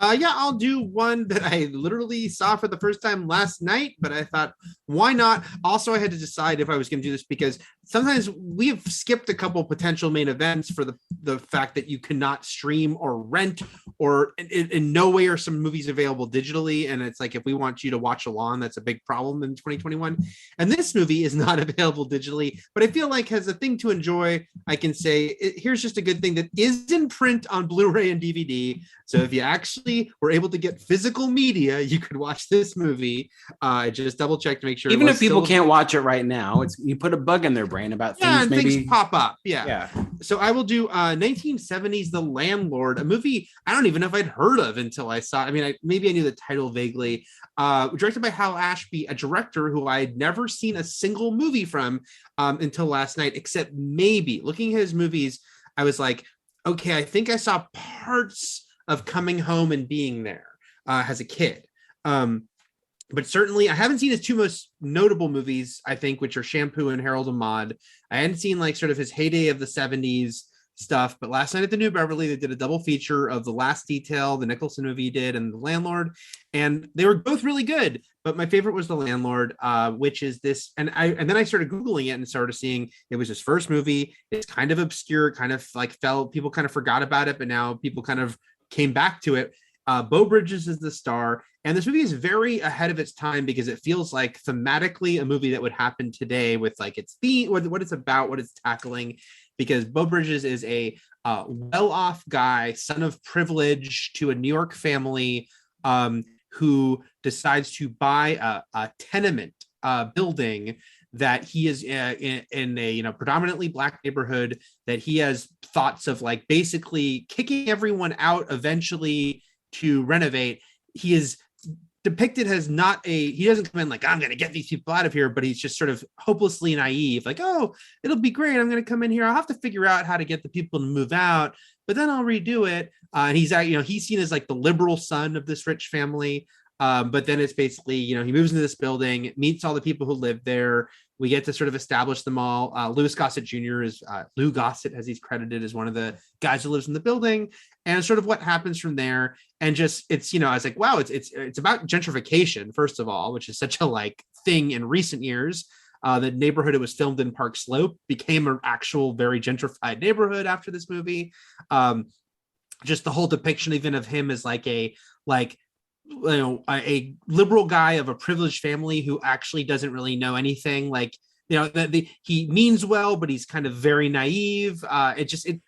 I'll do one that I literally saw for the first time last night, but I thought, why not? Also, I had to decide if I was going to do this because sometimes we have skipped a couple potential main events for the fact that you cannot stream or rent, or in no way are some movies available digitally. And it's like, if we want you to watch along, that's a big problem in 2021. And this movie is not available digitally, but I feel like as a thing to enjoy, I can say, here's just a good thing that is in print on Blu-ray and DVD. So if you actually were able to get physical media, you could watch this movie. I just double checked to make sure. Even if people can't watch it right now, you put a bug in their brain about things. And maybe things pop up. Yeah. So I will do 1970s The Landlord, a movie I don't even know if I'd heard of until I saw. I mean, maybe I knew the title vaguely. Directed by Hal Ashby, a director who I had never seen a single movie from until last night, except maybe looking at his movies, I was like, okay, I think I saw parts of Coming Home and Being There as a kid. But certainly I haven't seen his two most notable movies, I think, which are Shampoo and Harold and Maude. I hadn't seen like sort of his heyday of the 70s stuff, but last night at the New Beverly, they did a double feature of The Last Detail, the Nicholson movie he did, and The Landlord. And they were both really good, but my favorite was The Landlord, which is this. And then I started Googling it and started seeing it was his first movie. It's kind of obscure, kind of like people kind of forgot about it, but now people kind of came back to it. Beau Bridges is the star, and this movie is very ahead of its time because it feels like thematically a movie that would happen today with like its theme, what it's about, what it's tackling. Because Beau Bridges is a well-off guy, son of privilege to a New York family, who decides to buy a tenement building that he is in a predominantly Black neighborhood, that he has thoughts of like basically kicking everyone out eventually to renovate. He is depicted as not he doesn't come in like, I'm going to get these people out of here, but he's just sort of hopelessly naive, like, oh, it'll be great, I'm going to come in here, I'll have to figure out how to get the people to move out, but then I'll redo it. And he's he's seen as like the liberal son of this rich family. But then it's basically, he moves into this building, meets all the people who live there. We get to sort of establish them all. Louis Gossett Jr. is Lou Gossett, as he's credited, as one of the guys who lives in the building, and sort of what happens from there. And just it's I was like, wow, it's about gentrification, first of all, which is such a like thing in recent years. The neighborhood it was filmed in, Park Slope, became an actual very gentrified neighborhood after this movie. Just the whole depiction even of him as like a liberal guy of a privileged family who actually doesn't really know anything, like he means well, but he's kind of very naive.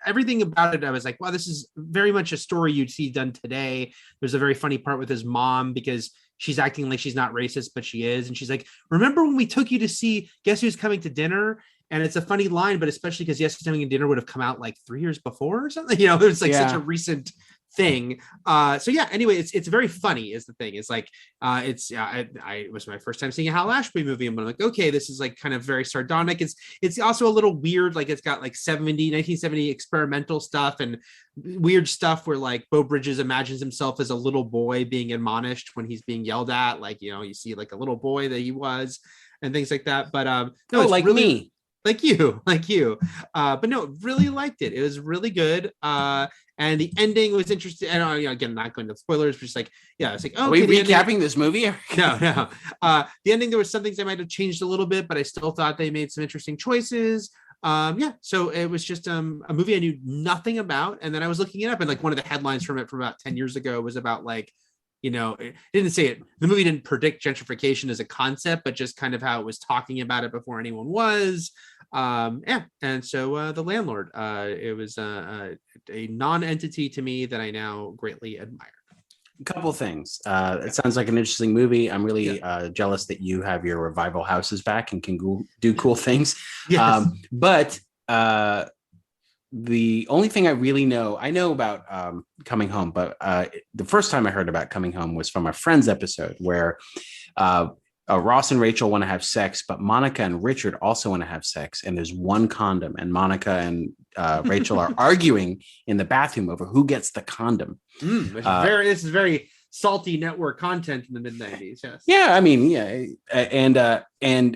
Everything about it, I was like, wow, this is very much a story you'd see done today. There's a very funny part with his mom because she's acting like she's not racist, but she is, and she's like, remember when we took you to see Guess Who's Coming to Dinner? And it's a funny line, but especially because Yes Who's Coming to Dinner would have come out like 3 years before or something. It's like such a recent thing. Anyway, it's very funny is the thing. It's like it was my first time seeing a Hal Ashby movie, and I'm like, okay, this is like kind of very sardonic. It's also a little weird, like it's got like 1970 experimental stuff and weird stuff where like Beau Bridges imagines himself as a little boy being admonished when he's being yelled at, like you see like a little boy that he was and things like that. But no, it's like really, me. like you, but no, really liked it. It was really good. And the ending was interesting. And again, not going to spoilers, but just like, yeah, it's like, oh, are we recapping this movie? No. The ending, there was some things I might have changed a little bit, but I still thought they made some interesting choices. So it was just a movie I knew nothing about, and then I was looking it up, and like one of the headlines from it from about 10 years ago was about like, it didn't say it. The movie didn't predict gentrification as a concept, but just kind of how it was talking about it before anyone was. And so The Landlord, it was a non-entity to me that I now greatly admire. A couple things. It sounds like an interesting movie. I'm really jealous that you have your revival houses back and can do cool things. Yes. But the only thing I really know about Coming Home, but the first time I heard about Coming Home was from a Friends episode where Ross and Rachel want to have sex, but Monica and Richard also want to have sex, and there's one condom, and Monica and Rachel are arguing in the bathroom over who gets the condom. This is very salty network content in the mid-90s. Yes. Yeah, I mean, yeah,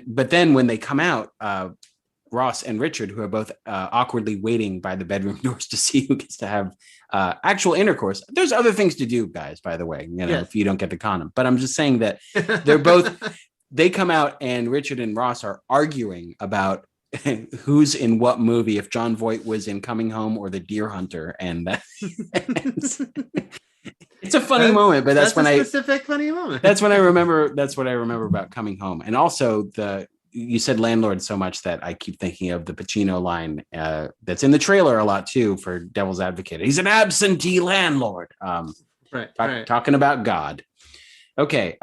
but then when they come out, Ross and Richard, who are both awkwardly waiting by the bedroom doors to see who gets to have actual intercourse. There's other things to do, guys, by the way, if you don't get the condom. But I'm just saying that they come out and Richard and Ross are arguing about who's in what movie, if John Voight was in Coming Home or The Deer Hunter. And it's a funny moment, but that's when specific funny moment. That's what I remember about Coming Home. And also you said landlord so much that I keep thinking of the Pacino line that's in the trailer a lot too for Devil's Advocate. He's an absentee landlord. Right. Talking about God. Okay.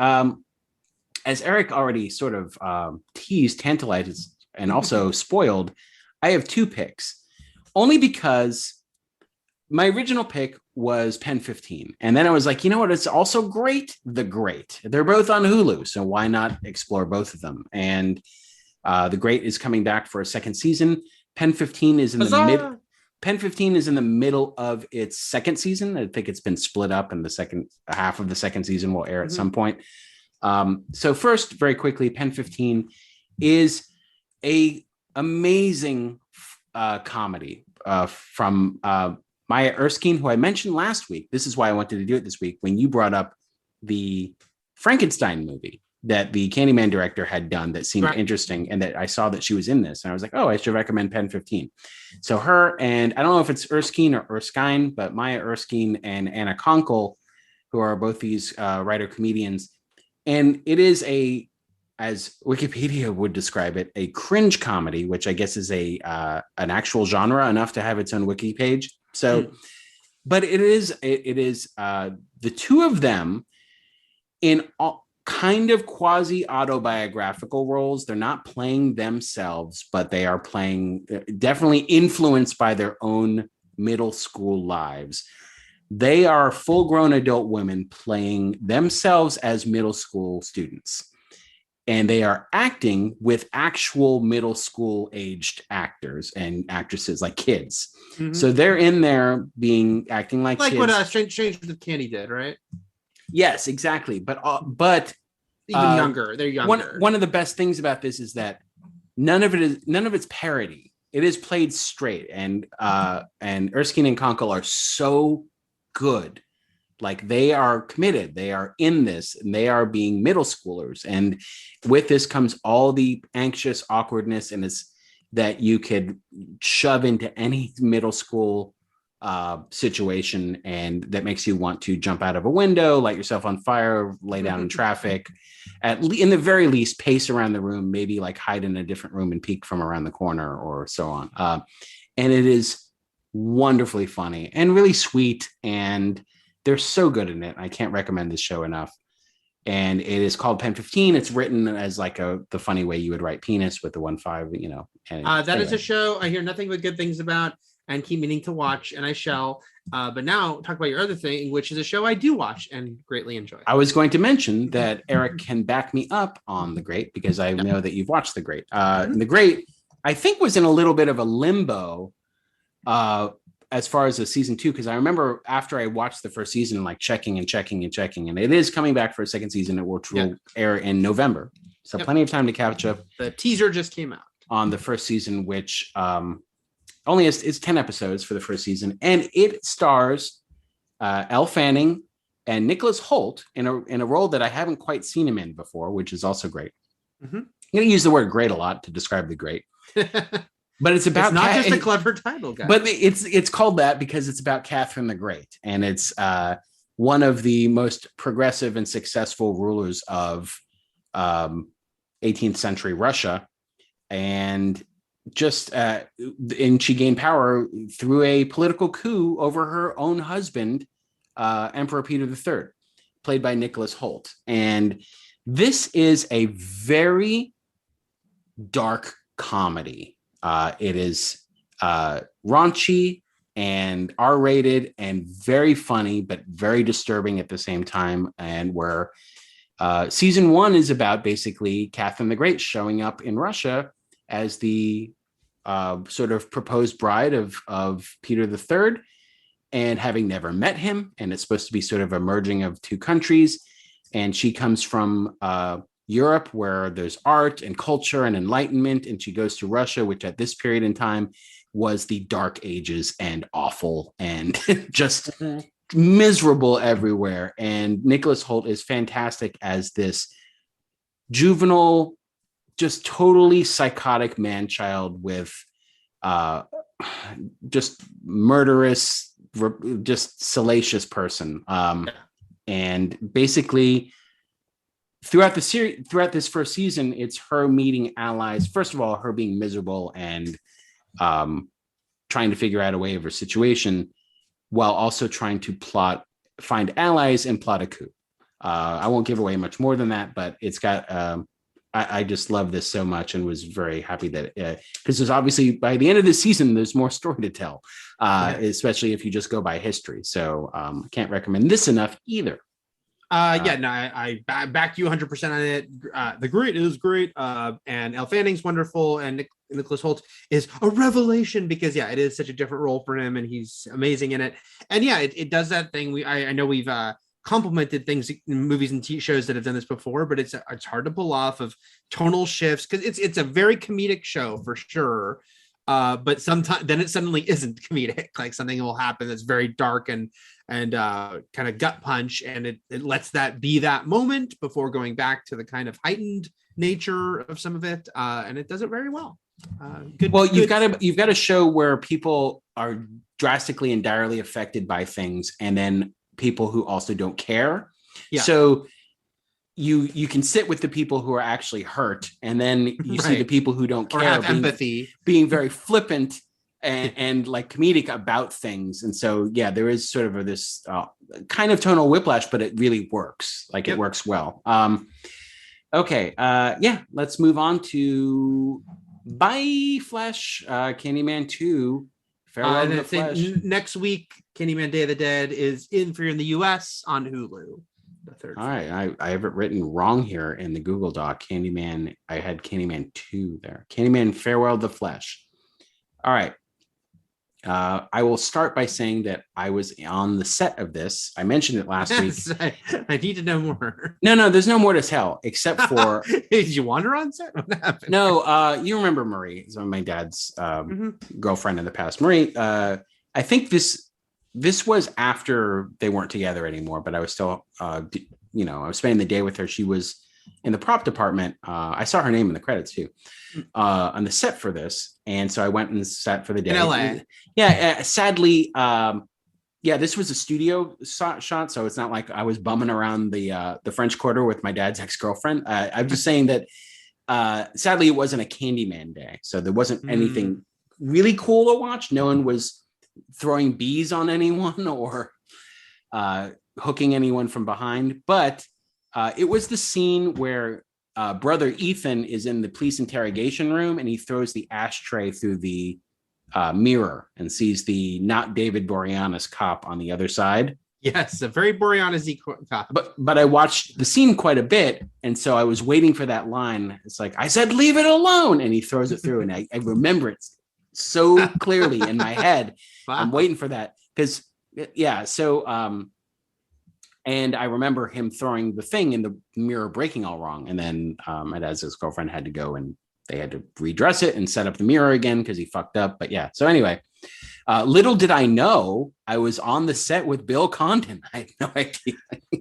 As Eric already sort of teased, tantalized, and also spoiled, I have 2 picks. Only because my original pick was Pen 15. And then I was like, you know what? It's also great. The Great. They're both on Hulu. So why not explore both of them? And The Great is coming back for a second season. Pen 15 is in the middle of its second season. I think it's been split up, and the second half of the second season will air at some point. So first, very quickly, Pen 15 is a amazing comedy from Maya Erskine, who I mentioned last week. This is why I wanted to do it this week, when you brought up the Frankenstein movie that the Candyman director had done that seemed interesting, and that I saw that she was in this, and I was like, oh, I should recommend Pen 15. So her, and I don't know if it's Erskine or Erskine, but Maya Erskine and Anna Konkle, who are both these writer comedians, and it is as Wikipedia would describe it, a cringe comedy, which I guess is an actual genre enough to have its own wiki page. So, but it is the two of them in kind of quasi autobiographical roles. They're not playing themselves, but they are playing, definitely influenced by their own middle school lives. They are full grown adult women playing themselves as middle school students. And they are acting with actual middle school aged actors and actresses, like kids. Mm-hmm. So they're in there acting like kids. What Stranger with Candy did, right? Yes, exactly. But even younger. They're younger. One of the best things about this is that none of it's parody. It is played straight, and Erskine and Conkle are so good. Like, they are committed. They are in this, and they are being middle schoolers. And with this comes all the anxious awkwardness and it's that you could shove into any middle school situation, and that makes you want to jump out of a window, light yourself on fire, lay down in traffic, in the very least, pace around the room, maybe like hide in a different room and peek from around the corner or so on. And it is wonderfully funny and really sweet, and they're so good in it. I can't recommend this show enough. And it is called Pen 15. It's written as like the funny way you would write penis with the 1-5, you know. That is a show I hear nothing but good things about and keep meaning to watch, and I shall. But now talk about your other thing, which is a show I do watch and greatly enjoy. I was going to mention that Eric can back me up on The Great, because I know that you've watched The Great. The Great, I think, was in a little bit of a limbo as far as the season 2, because I remember after I watched the first season, like checking, and it is coming back for a second season, which will air in November. So plenty of time to catch up. The teaser just came out on the first season, which only is 10 episodes for the first season, and it stars Elle Fanning and Nicholas Hoult in a role that I haven't quite seen him in before, which is also great. Mm-hmm. I'm going to use the word great a lot to describe The Great. But it's about, it's not just a clever title, guys. But it's called that because it's about Catherine the Great, and it's one of the most progressive and successful rulers of 18th century Russia, and she gained power through a political coup over her own husband, Emperor Peter III, played by Nicholas Hoult. And this is a very dark comedy. It is raunchy and R-rated and very funny, but very disturbing at the same time. And where season 1 is about basically Catherine the Great showing up in Russia as the sort of proposed bride of Peter III, and having never met him. And it's supposed to be sort of a merging of two countries. And she comes from Europe, where there's art and culture and enlightenment, and she goes to Russia, which at this period in time was the Dark Ages and awful and just miserable everywhere. And Nicholas Hoult is fantastic as this juvenile, just totally psychotic man-child with just murderous, just salacious person. And basically, throughout this first season, it's her meeting allies. First of all, her being miserable and trying to figure out a way of her situation, while also trying to find allies and plot a coup. I won't give away much more than that, but it's got. I just love this so much, and was very happy that because there's obviously, by the end of the season, there's more story to tell, especially if you just go by history. So I can't recommend this enough either. I back you 100% on it. The Great is great, and Elle Fanning's wonderful, and Nicholas Hoult is a revelation because it is such a different role for him, and he's amazing in it. And it does that thing. I know we've complimented things in movies and TV shows that have done this before, but it's hard to pull off of tonal shifts because it's a very comedic show for sure. But sometimes then it suddenly isn't comedic. Like something will happen that's very dark and kind of gut punch, and it lets that be that moment before going back to the kind of heightened nature of some of it, and it does it very well. You've got a show where people are drastically and direly affected by things, and then people who also don't care. So you can sit with the people who are actually hurt, and then you see the people who don't care have empathy, being very flippant and like comedic about things. And so, yeah, there is sort of this kind of tonal whiplash, but it really works. Like it works well. Okay. Yeah, let's move on to Bye Flesh, Candyman 2. Farewell to the Flesh. Next week, Candyman Day of the Dead is in for in the US on Hulu. The third. All right. I have it written wrong here in the Google Doc. Candyman. I had Candyman 2 there. Candyman Farewell to the Flesh. All right. I will start by saying that I was on the set of this. I mentioned it last week. I need to know more. No, there's no more to tell except for. Did you wander on set? What happened? No, you remember Marie, so my dad's girlfriend in the past. Marie, I think this was after they weren't together anymore, but I was still, I was spending the day with her. She was in the prop department. I saw her name in the credits too, on the set for this. And so I went and sat for the day. In LA. Yeah. Sadly, this was a studio shot. So it's not like I was bumming around the French Quarter with my dad's ex-girlfriend. I'm just saying that sadly it wasn't a Candyman day. So there wasn't anything really cool to watch. No one was throwing bees on anyone or hooking anyone from behind. But it was the scene where brother Ethan is in the police interrogation room and he throws the ashtray through the mirror and sees the not David Boreanaz cop on the other side. Yes, a very Boreanaz-y cop. But I watched the scene quite a bit, and so I was waiting for that line. It's like, I said, leave it alone, and he throws it through, and I remember it so clearly in my head. Wow. I'm waiting for that because, and I remember him throwing the thing in the mirror, breaking all wrong. And then my dad's girlfriend had to go and they had to redress it and set up the mirror again because he fucked up. But yeah, so anyway, little did I know I was on the set with Bill Condon. I had no idea.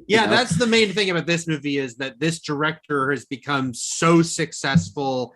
Yeah, that's the main thing about this movie is that this director has become so successful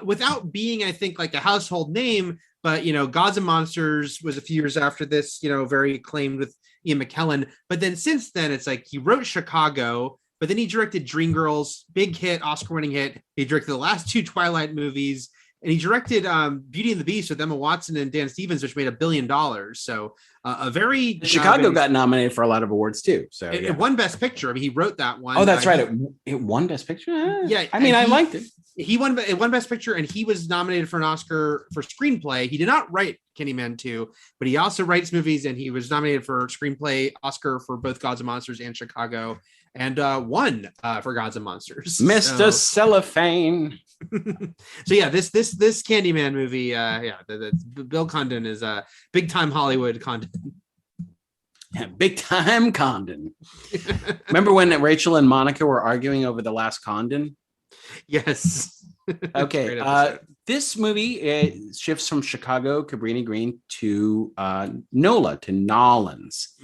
without being, I think, like a household name. But, Gods and Monsters was a few years after this, very acclaimed with Ian McKellen. But then since then, it's like he wrote Chicago, but then he directed Dreamgirls, big hit, Oscar-winning hit. He directed the last 2 Twilight movies, and he directed Beauty and the Beast with Emma Watson and Dan Stevens, which made $1 billion. So a very Chicago got nominated for a lot of awards too. So it won Best Picture. I mean, he wrote that one. Oh, that's right. It won Best Picture. Yeah, I mean, I liked it. It won Best Picture, and he was nominated for an Oscar for screenplay. He did not write Candyman 2, but he also writes movies, and he was nominated for screenplay Oscar for both Gods and Monsters and Chicago, and won for Gods and Monsters. Mr. Cellophane. So yeah, this Candyman movie, the Bill Condon is a big time Hollywood Condon. Yeah, big time Condon. Remember when Rachel and Monica were arguing over the last Condon? Yes. Okay. This movie shifts from Chicago, Cabrini Green to NOLA, to Nolans,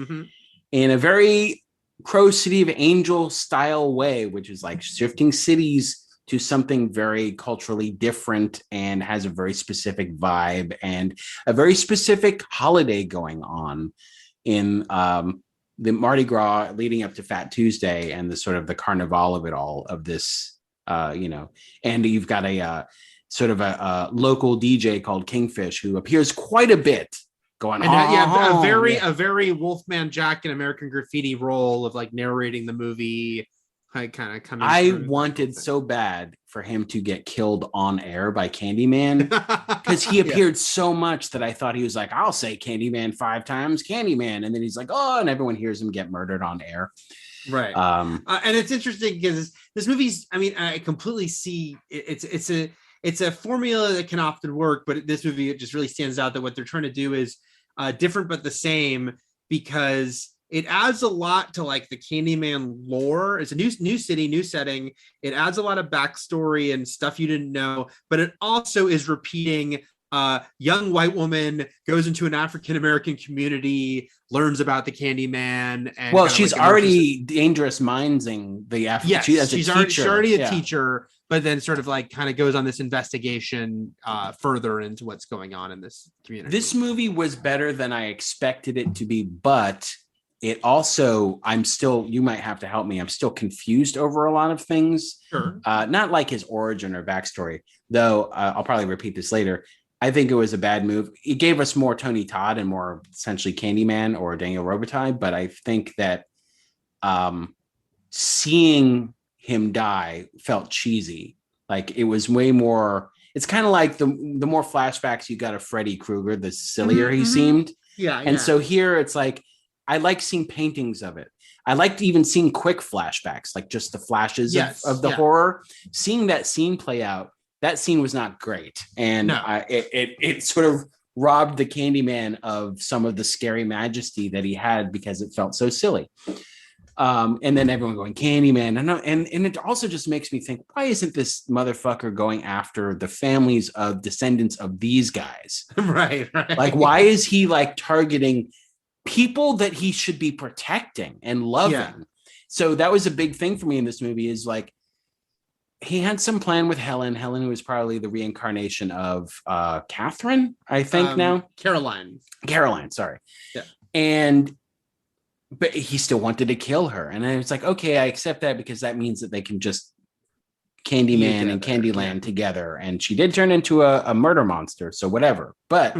in a very Crow City of Angel style way, which is like shifting cities to something very culturally different and has a very specific vibe and a very specific holiday going on in the Mardi Gras leading up to Fat Tuesday and the sort of the carnival of it all, of this, and you've got a sort of a local DJ called Kingfish who appears quite a bit going on. A very Wolfman Jack in American Graffiti role of like narrating the movie. Kind of coming. I wanted so bad for him to get killed on air by Candyman because he appeared so much that I thought he was like, I'll say Candyman 5 times, Candyman, and then he's like, oh, and everyone hears him get murdered on air. Right. And it's interesting because this movie's, I mean, I completely see it's a formula that can often work, but this movie, it just really stands out that what they're trying to do is different but the same, because it adds a lot to like the Candyman lore. It's a new city, new setting. It adds a lot of backstory and stuff you didn't know, but it also is repeating young white woman goes into an African-American community, learns about the Candyman. And well, she's like already dangerous mindsing the African. Yes, she's already a teacher, but then sort of like kind of goes on this investigation further into what's going on in this community. This movie was better than I expected it to be, but it also, you might have to help me. I'm still confused over a lot of things. Sure. Not like his origin or backstory, though. I'll probably repeat this later. I think it was a bad move. It gave us more Tony Todd and more essentially Candyman or Daniel Robitaille, but I think that seeing him die felt cheesy. Like it was way more. It's kind of like the more flashbacks you got of Freddy Krueger, the sillier he seemed. Yeah. And so here it's like I like seeing paintings of it. I liked even seeing quick flashbacks, like just the flashes of the horror. Seeing that scene play out, that scene was not great. And it sort of robbed the Candyman of some of the scary majesty that he had because it felt so silly. And then everyone going Candyman. And it also just makes me think, why isn't this motherfucker going after the families of descendants of these guys? Right. Like, why is he like targeting people that he should be protecting and loving? Yeah. So that was a big thing for me in this movie is like, he had some plan with Helen, who was probably the reincarnation of Catherine, I think now. Caroline, sorry. Yeah. But he still wanted to kill her. And I was like, okay, I accept that because that means that they can just Candyman and Candyland together. And she did turn into a murder monster. So whatever. But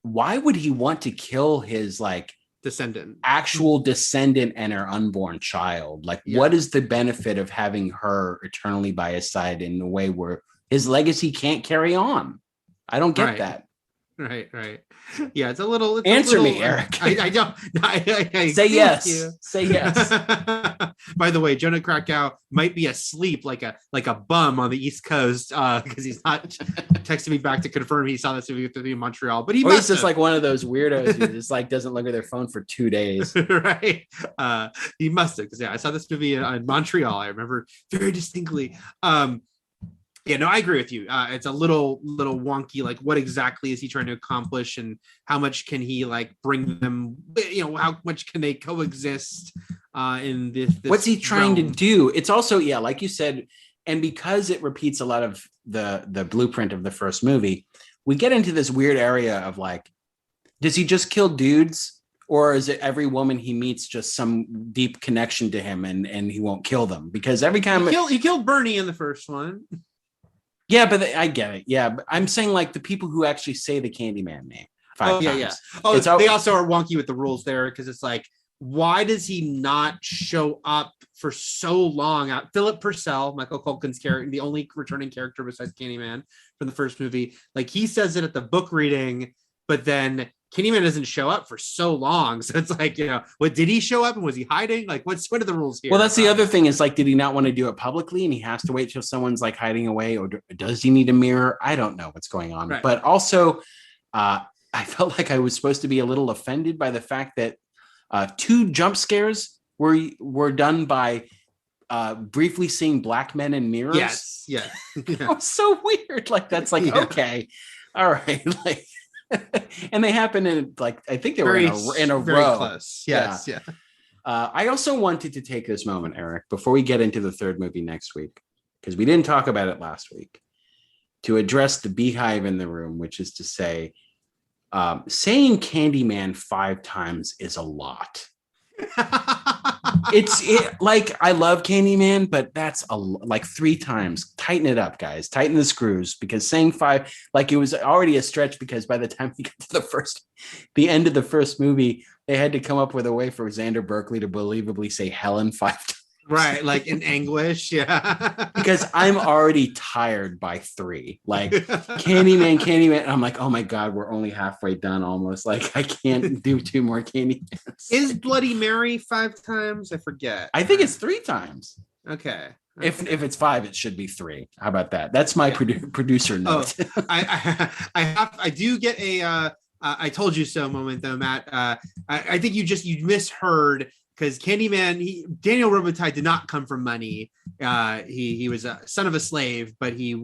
why would he want to kill his like actual descendant and her unborn child? Like, what is the benefit of having her eternally by his side in a way where his legacy can't carry on? I don't get that. Right. Yeah, it's a little. Answer me, Eric. I don't. I say yes. Say yes. By the way, Jonah Krakow might be asleep like a bum on the East Coast because he's not texting me back to confirm he saw this movie in Montreal. But he's just like one of those weirdos who just like doesn't look at their phone for 2 days. Right. He must have because I saw this movie in Montreal. I remember very distinctly. Yeah, no, I agree with you. It's a little wonky. Like, what exactly is he trying to accomplish, and how much can he like bring them? How much can they coexist in this what's he trying to do? It's also like you said, and because it repeats a lot of the blueprint of the first movie, we get into this weird area of like, does he just kill dudes, or is it every woman he meets just some deep connection to him, and he won't kill them? Because every time he killed Bernie in the first one. Yeah, but I get it. Yeah, but I'm saying like the people who actually say the Candyman name 5 times. Yeah. Oh, they also are wonky with the rules there because it's like, why does he not show up for so long? Philip Purcell, Michael Culkin's character, the only returning character besides Candyman from the first movie, like he says it at the book reading, but then Candyman doesn't show up for so long. So it's like, what did he show up and was he hiding? Like, what are the rules here? Well, that's the other thing is like, did he not want to do it publicly and he has to wait till someone's like hiding away, or does he need a mirror? I don't know what's going on. Right. But also, I felt like I was supposed to be a little offended by the fact that 2 jump scares were done by briefly seeing black men in mirrors. Yes. Yeah. It was so weird. Like, that's like, okay, all right. Like, and they happen in like, I think they were in a row. Close. Yes. Yeah. I also wanted to take this moment, Eric, before we get into the third movie next week, because we didn't talk about it last week, to address the beehive in the room, which is to say, saying Candyman 5 times is a lot. Like, I love Candyman, but that's like 3 times. Tighten it up, guys. Tighten the screws, because saying 5, like, it was already a stretch, because by the time we get to the end of the first movie, they had to come up with a way for Xander Berkeley to believably say Helen 5 times. Right, like in anguish, yeah. Because I'm already tired by 3. Like, Candyman. I'm like, oh my God, we're only halfway done almost. Like, I can't do 2 more Candymans. Is Bloody Mary 5 times? I forget. I think it's 3 times. Okay. If it's 5, it should be 3. How about that? That's my producer note. Oh, I do get a I told you so moment though, Matt. I think you misheard. Because Candyman, Daniel Robitaille did not come from money. He was a son of a slave, but he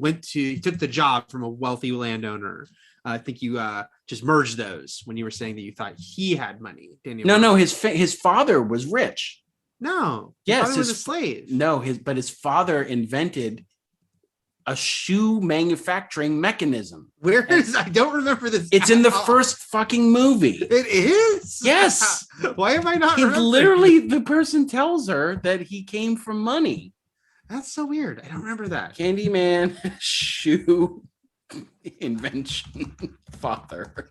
took the job from a wealthy landowner. I think you just merged those when you were saying that you thought he had money. No, his father was rich. No, yes, his father was a slave. No, his father invented a shoe manufacturing mechanism. I don't remember this. It's in the first fucking movie. It is? Yes. Why am I not remembering? Literally, the person tells her that he came from money. That's so weird. I don't remember that. Candyman shoe Invention father.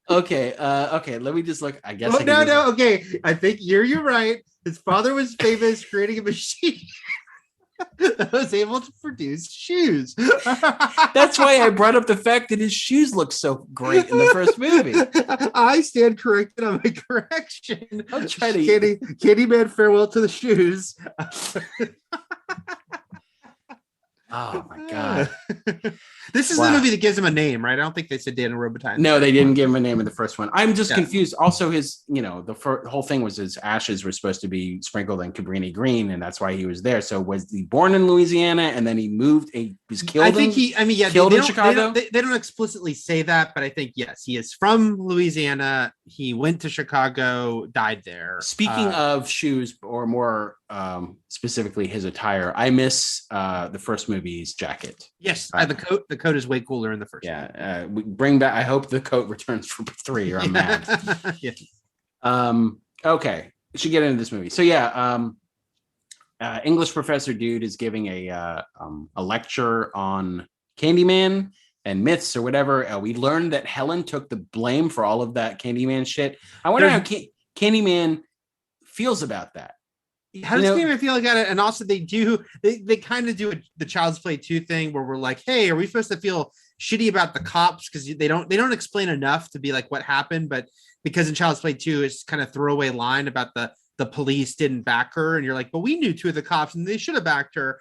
Okay, let me just look. I guess okay, I think you're right. His father was famous creating a machine that was able to produce shoes. That's why I brought up the fact that his shoes look so great in the first movie. I stand corrected on my correction. I'm trying to Candyman, farewell to the shoes. Oh my god. This is the movie that gives him a name, right? I don't think they said Daniel Robitaille. No, they didn't give him a name in the first one. I'm just confused. Also, his, the whole thing was his ashes were supposed to be sprinkled in Cabrini green, and that's why he was there. So was he born in Louisiana and then he moved? He was killed. Killed in Chicago. They don't explicitly say that, but I think yes, he is from Louisiana. He went to Chicago, died there. Speaking of shoes, or more specifically his attire, I miss the first movie's jacket. Yes, the coat. The coat is way cooler in the first. Yeah, we bring back. I hope the coat returns for 3, or I'm mad. Yes. Okay, we should get into this movie. So English professor dude is giving a lecture on Candyman and myths or whatever. We learned that Helen took the blame for all of that Candyman shit. I wonder how Candyman feels about that. How does Candyman feel about it? And also they kind of do the Child's Play 2 thing where we're like, hey, are we supposed to feel shitty about the cops? Because they don't explain enough to be like what happened, but because in Child's Play 2, it's kind of throwaway line about the police didn't back her, and you're like, but we knew 2 of the cops and they should have backed her,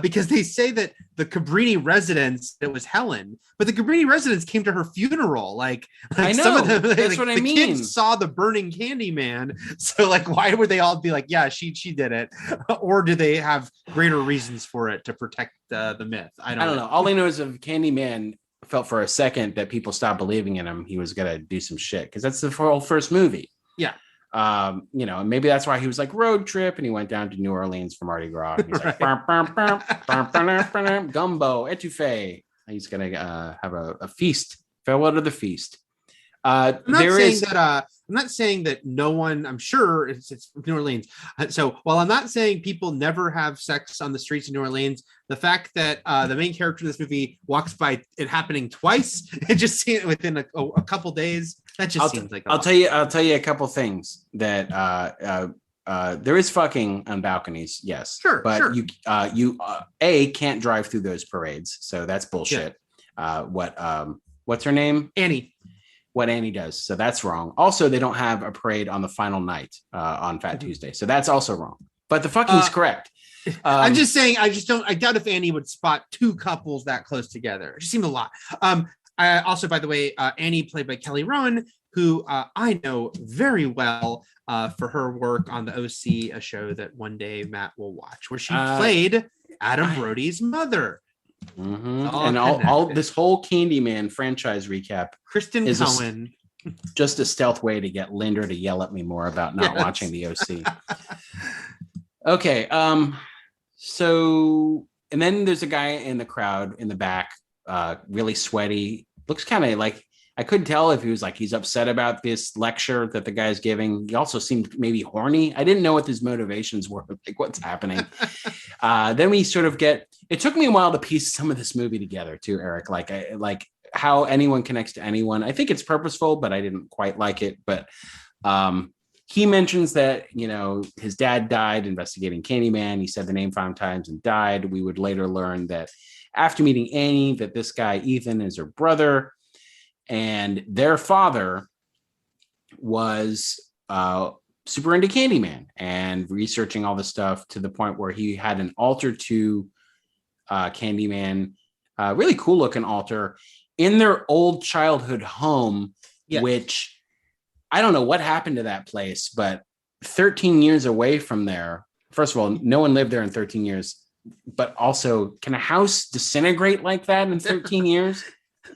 because they say that the Cabrini residence, it was Helen, but the Cabrini residence came to her funeral. Like I know, some of them, that's what I mean. The kids saw the burning Candyman, so like, why would they all be like, yeah, she did it, or do they have greater reasons for it to protect the myth? I don't know. All I know is of Candyman felt for a second that people stopped believing in him. He was gonna do some shit, because that's the whole first movie. Yeah. Maybe that's why he was like road trip, and he went down to New Orleans for Mardi Gras. He's like, gumbo, etouffee. He's gonna have a feast. Farewell to the feast. I'm not saying that no one. I'm sure it's New Orleans. So while I'm not saying people never have sex on the streets of New Orleans, the fact that the main character in this movie walks by it happening twice, it just seems within a couple days. That just seems like. I'll tell you a couple things that there is fucking on balconies, yes, sure, but sure. you can't drive through those parades, so that's bullshit. Yeah. What's her name? Annie. What Annie does, so that's wrong. Also, they don't have a parade on the final night on Fat Tuesday, so that's also wrong. But the fucking's correct. I'm just saying. I doubt if Annie would spot 2 couples that close together. It just seemed a lot. Also, by the way, Annie, played by Kelly Rowan, who I know very well for her work on the OC, a show that one day Matt will watch, where she played Adam Brody's mother. Mm-hmm. And all this whole Candyman franchise recap, Kristen Cohen, just a stealth way to get Linder to yell at me more about not watching the OC. Okay, so, and then there's a guy in the crowd in the back, really sweaty, looks kind of like, I couldn't tell if he was like, he's upset about this lecture that the guy's giving. He also seemed maybe horny. I didn't know what his motivations were, like what's happening. Then we sort of it took me a while to piece some of this movie together too, Eric, like how anyone connects to anyone. I think it's purposeful, but I didn't quite like it. But he mentions that, his dad died investigating Candyman. He said the name 5 times and died. We would later learn that after meeting Annie, that this guy, Ethan, is her brother. And their father was super into Candyman and researching all this stuff to the point where he had an altar to Candyman, really cool looking altar in their old childhood home, which I don't know what happened to that place, but 13 years away from there. First of all, no one lived there in 13 years, but also, can a house disintegrate like that in 13 years?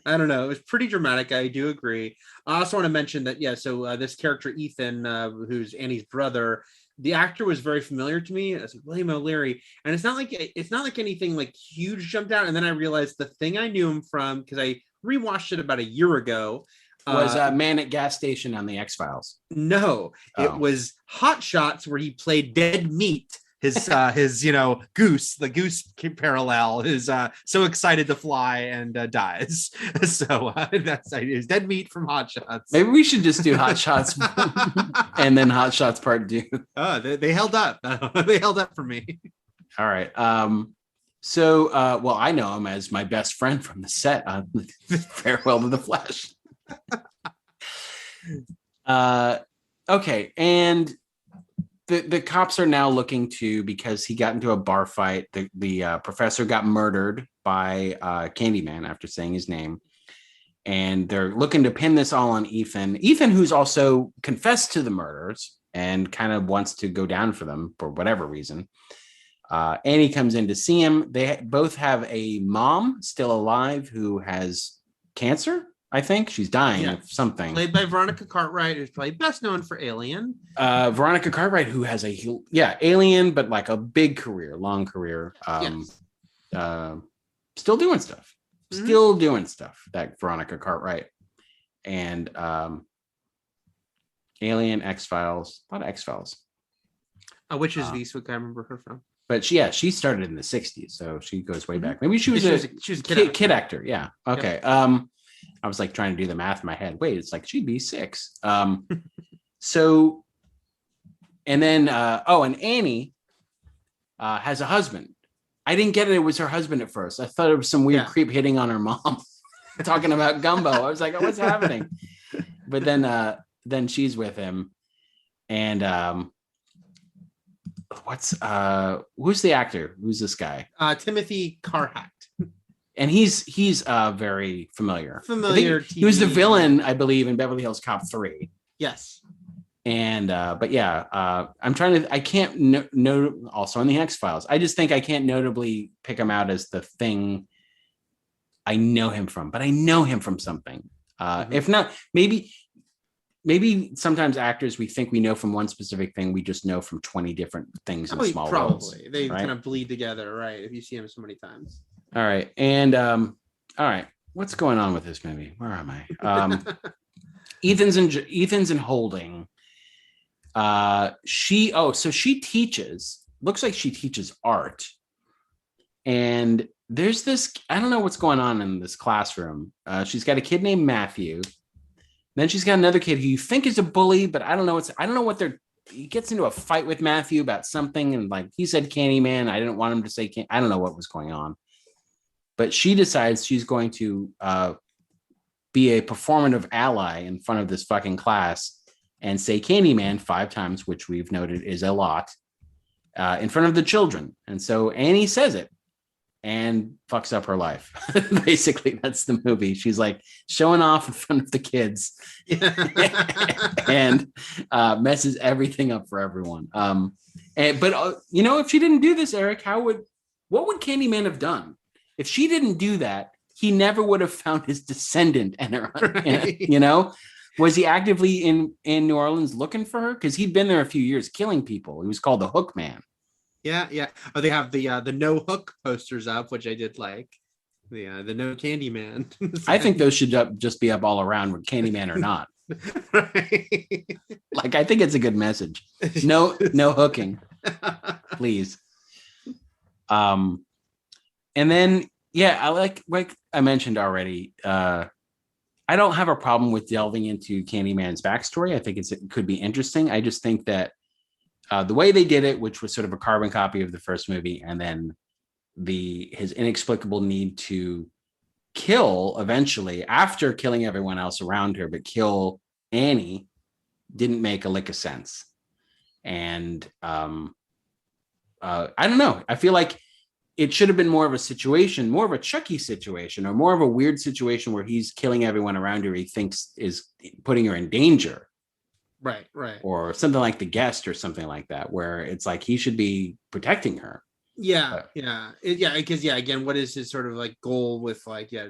I don't know. It was pretty dramatic. I do agree. I also want to mention that, so this character, Ethan, who's Annie's brother, the actor was very familiar to me. It's William O'Leary. And it's not like anything like huge jumped out. And then I realized the thing I knew him from, because I rewatched it about a year ago, was Man at Gas Station on the X-Files. No, it was Hot Shots, where he played Dead Meat, his goose, the goose parallel, is so excited to fly and dies. So that's his dead meat from Hot Shots. Maybe we should just do Hot Shots and then Hot Shots Part 2. Oh, they held up. They held up for me. All right. So I know him as my best friend from the set on Farewell to the Flash. Okay, and the cops are now looking to, because he got into a bar fight. The professor got murdered by Candyman after saying his name, and they're looking to pin this all on Ethan. Ethan, who's also confessed to the murders and kind of wants to go down for them for whatever reason. Annie comes in to see him. They both have a mom still alive who has cancer. I think she's dying of something. Played by Veronica Cartwright, who's probably best known for Alien. Veronica Cartwright, who has Alien, but like a big career, long career. Still doing stuff. Mm-hmm. Still doing stuff. That Veronica Cartwright. And Alien, X-Files, a lot of X-Files. Which is the I remember her from. But she started in the 60s, so she goes way back. Maybe she was a kid actor. Yeah. Okay. Yep. I was like trying to do the math in my head. Wait, it's like she'd be 6. So, and then and Annie has a husband. I didn't get it. It was her husband at first. I thought it was some weird creep hitting on her mom, talking about gumbo. I was like, oh, what's happening? But then she's with him, and who's the actor? Who's this guy? Timothy Carhack. And he's very familiar. He was the villain, I believe, in Beverly Hills Cop 3. Yes. And I'm trying to. I can't know. Also in the X-Files, I just think I can't notably pick him out as the thing I know him from, but I know him from something. If not, maybe sometimes actors we think we know from one specific thing, we just know from 20 different things in small roles. They kind of bleed together, right? If you see him so many times. All right. And all right. What's going on with this movie? Where am I? Ethan's in holding. She teaches, looks like she teaches art. And there's this, I don't know what's going on in this classroom. She's got a kid named Matthew. Then she's got another kid who you think is a bully, but I don't know what he gets into a fight with Matthew about something. And like he said, Candyman, I didn't want him to say, I don't know what was going on. But she decides she's going to be a performative ally in front of this fucking class and say Candyman 5 times, which we've noted is a lot, in front of the children. And so Annie says it and fucks up her life. Basically, that's the movie. She's like showing off in front of the kids and messes everything up for everyone. But if she didn't do this, Eric, what would Candyman have done? If she didn't do that, he never would have found his descendant and her, right. Was he actively in New Orleans looking for her? Because he'd been there a few years killing people. He was called the Hook Man. Yeah. Oh, they have the no hook posters up, which I did like. The no Candyman. I think those should just be up all around with Candyman or not. Right. Like, I think it's a good message. No hooking, please. And then, I like I mentioned already, I don't have a problem with delving into Candyman's backstory. I think it could be interesting. I just think that the way they did it, which was sort of a carbon copy of the first movie, and then his inexplicable need to kill eventually after killing everyone else around her, but kill Annie, didn't make a lick of sense. And I don't know. I feel like it should have been more of a situation, more of a Chucky situation, or more of a weird situation where he's killing everyone around her he thinks is putting her in danger. Right. Or something like The Guest or something like that, where it's like he should be protecting her. Yeah. Because again, what is his sort of like goal with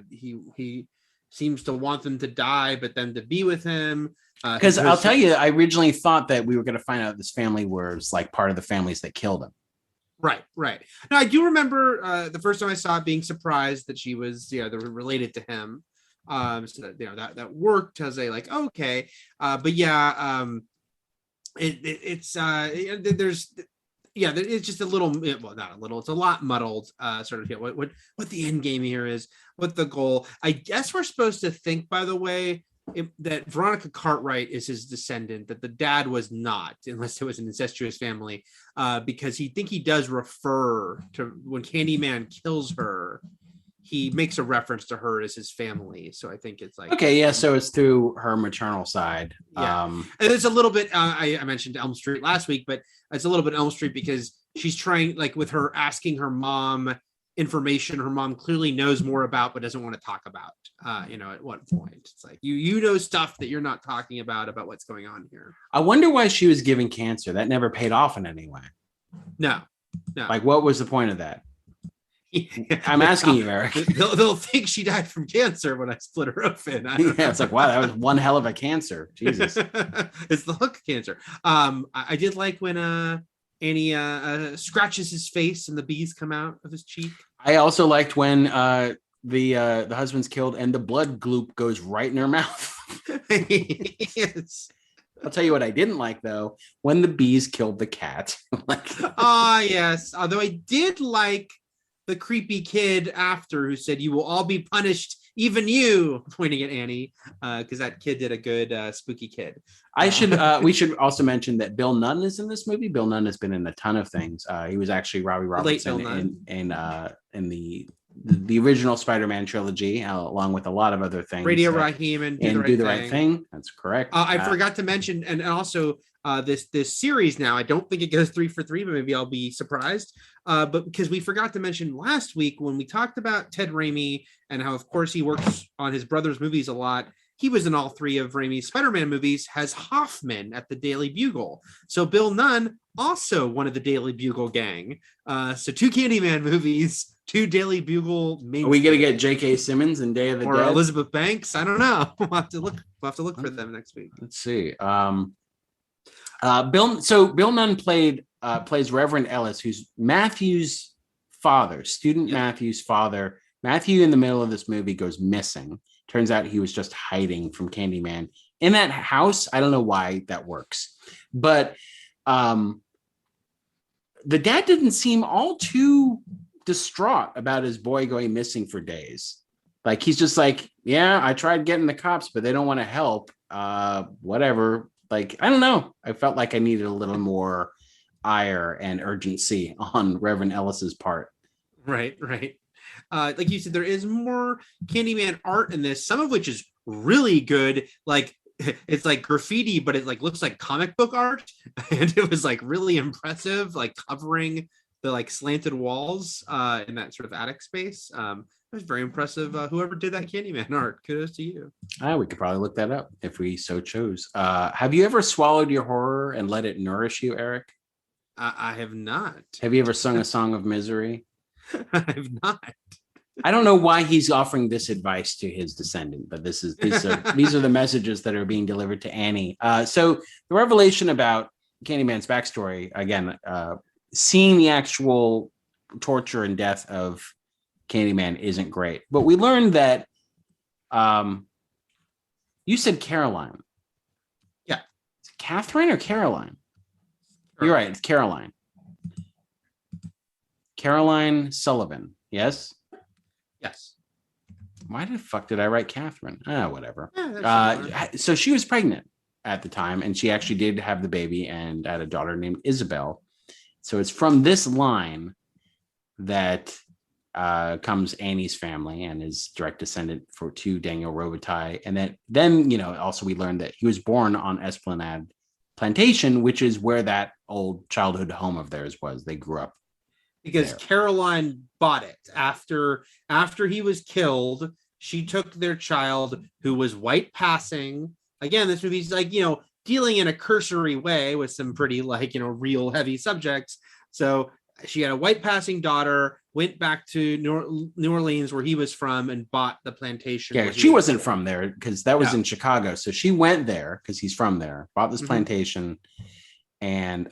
he seems to want them to die, but then to be with him. Because I'll tell you, I originally thought that we were going to find out this family was like part of the families that killed him. Right. Now I do remember the first time I saw it being surprised that she was, they were related to him. So that, that worked as a like, okay. But it's there's, yeah, it's just a little, well, not a little, it's a lot muddled, sort of, what the end game here is, what the goal. I guess we're supposed to think, by the way, that Veronica Cartwright is his descendant, that the dad was not, unless it was an incestuous family, because he does refer to when Candyman kills her, he makes a reference to her as his family. So I think it's like, okay, yeah. So it's through her maternal side. Yeah. And it's a little bit, I mentioned Elm Street last week, but it's a little bit Elm Street because she's trying, like with her asking her mom information her mom clearly knows more about, but doesn't want to talk about, at one point. It's like, you know stuff that you're not talking about what's going on here. I wonder why she was given cancer. That never paid off in any way. No. Like, what was the point of that? I'm asking you, Eric. They'll think she died from cancer when I split her open. It's like, wow, that was one hell of a cancer. Jesus. It's the hook cancer. I did like when Annie scratches his face and the bees come out of his cheek. I also liked when the husband's killed and the blood gloop goes right in her mouth. Yes. I'll tell you what I didn't like, though, when the bees killed the cat. Yes. Although I did like the creepy kid after who said, "You will all be punished, even you," pointing at Annie, because that kid did a good spooky kid. We should also mention that Bill Nunn is in this movie. Bill Nunn has been in a ton of things. He was actually Robbie Robertson in the original Spider-Man trilogy, along with a lot of other things. Radio Raheem and Do the Right Thing. That's correct. I forgot to mention, and also this series now, I don't think it goes 3 for 3, but maybe I'll be surprised. But because we forgot to mention last week when we talked about Ted Raimi and how, of course, he works on his brother's movies a lot. He was in all 3 of Raimi's Spider-Man movies, has Hoffman at the Daily Bugle. So Bill Nunn, also one of the Daily Bugle gang. So 2 Candyman movies, 2 Daily Bugle. Are we gonna get J.K. Simmons and Day of the Dead? Or Elizabeth Banks? I don't know. We'll have to look for them next week. Let's see. Bill Nunn plays Reverend Ellis, who's Matthew's father, student Matthew's father. Matthew, in the middle of this movie, goes missing. Turns out he was just hiding from Candyman in that house. I don't know why that works, but the dad didn't seem all too distraught about his boy going missing for days. Like, he's just like, yeah, I tried getting the cops, but they don't want to help. Whatever. Like, I don't know. I felt like I needed a little more ire and urgency on Reverend Ellis's part. Right. Like you said, there is more Candyman art in this, some of which is really good. Like, it's like graffiti, but it like looks like comic book art, and it was like really impressive, like covering the like slanted walls in that sort of attic space. It was very impressive. Whoever did that Candyman art, kudos to you. We could probably look that up if we so chose. Have you ever swallowed your horror and let it nourish you, Eric? I have not. Have you ever sung a song of misery? I have not. I don't know why he's offering this advice to his descendant, but these are the messages that are being delivered to Annie. So the revelation about Candyman's backstory, again, seeing the actual torture and death of Candyman isn't great, but we learned that you said Caroline. Yeah. Is it Catherine or Caroline? You're right. It's Caroline. Caroline Sullivan. Yes. Yes. Why the fuck did I write Catherine? Whatever. So she was pregnant at the time, and she actually did have the baby and had a daughter named Isabel. So it's from this line that comes Annie's family and his direct descendant to Daniel Robitaille. And then also we learned that he was born on Esplanade Plantation, which is where that old childhood home of theirs was. They grew up. Because there. Caroline bought it after he was killed. She took their child, who was white passing. Again, this movie's like, dealing in a cursory way with some pretty real heavy subjects. So she had a white passing daughter, went back to New Orleans, where he was from, and bought the plantation. Yeah, she wasn't from there because that was in Chicago. So she went there because he's from there, bought this plantation, and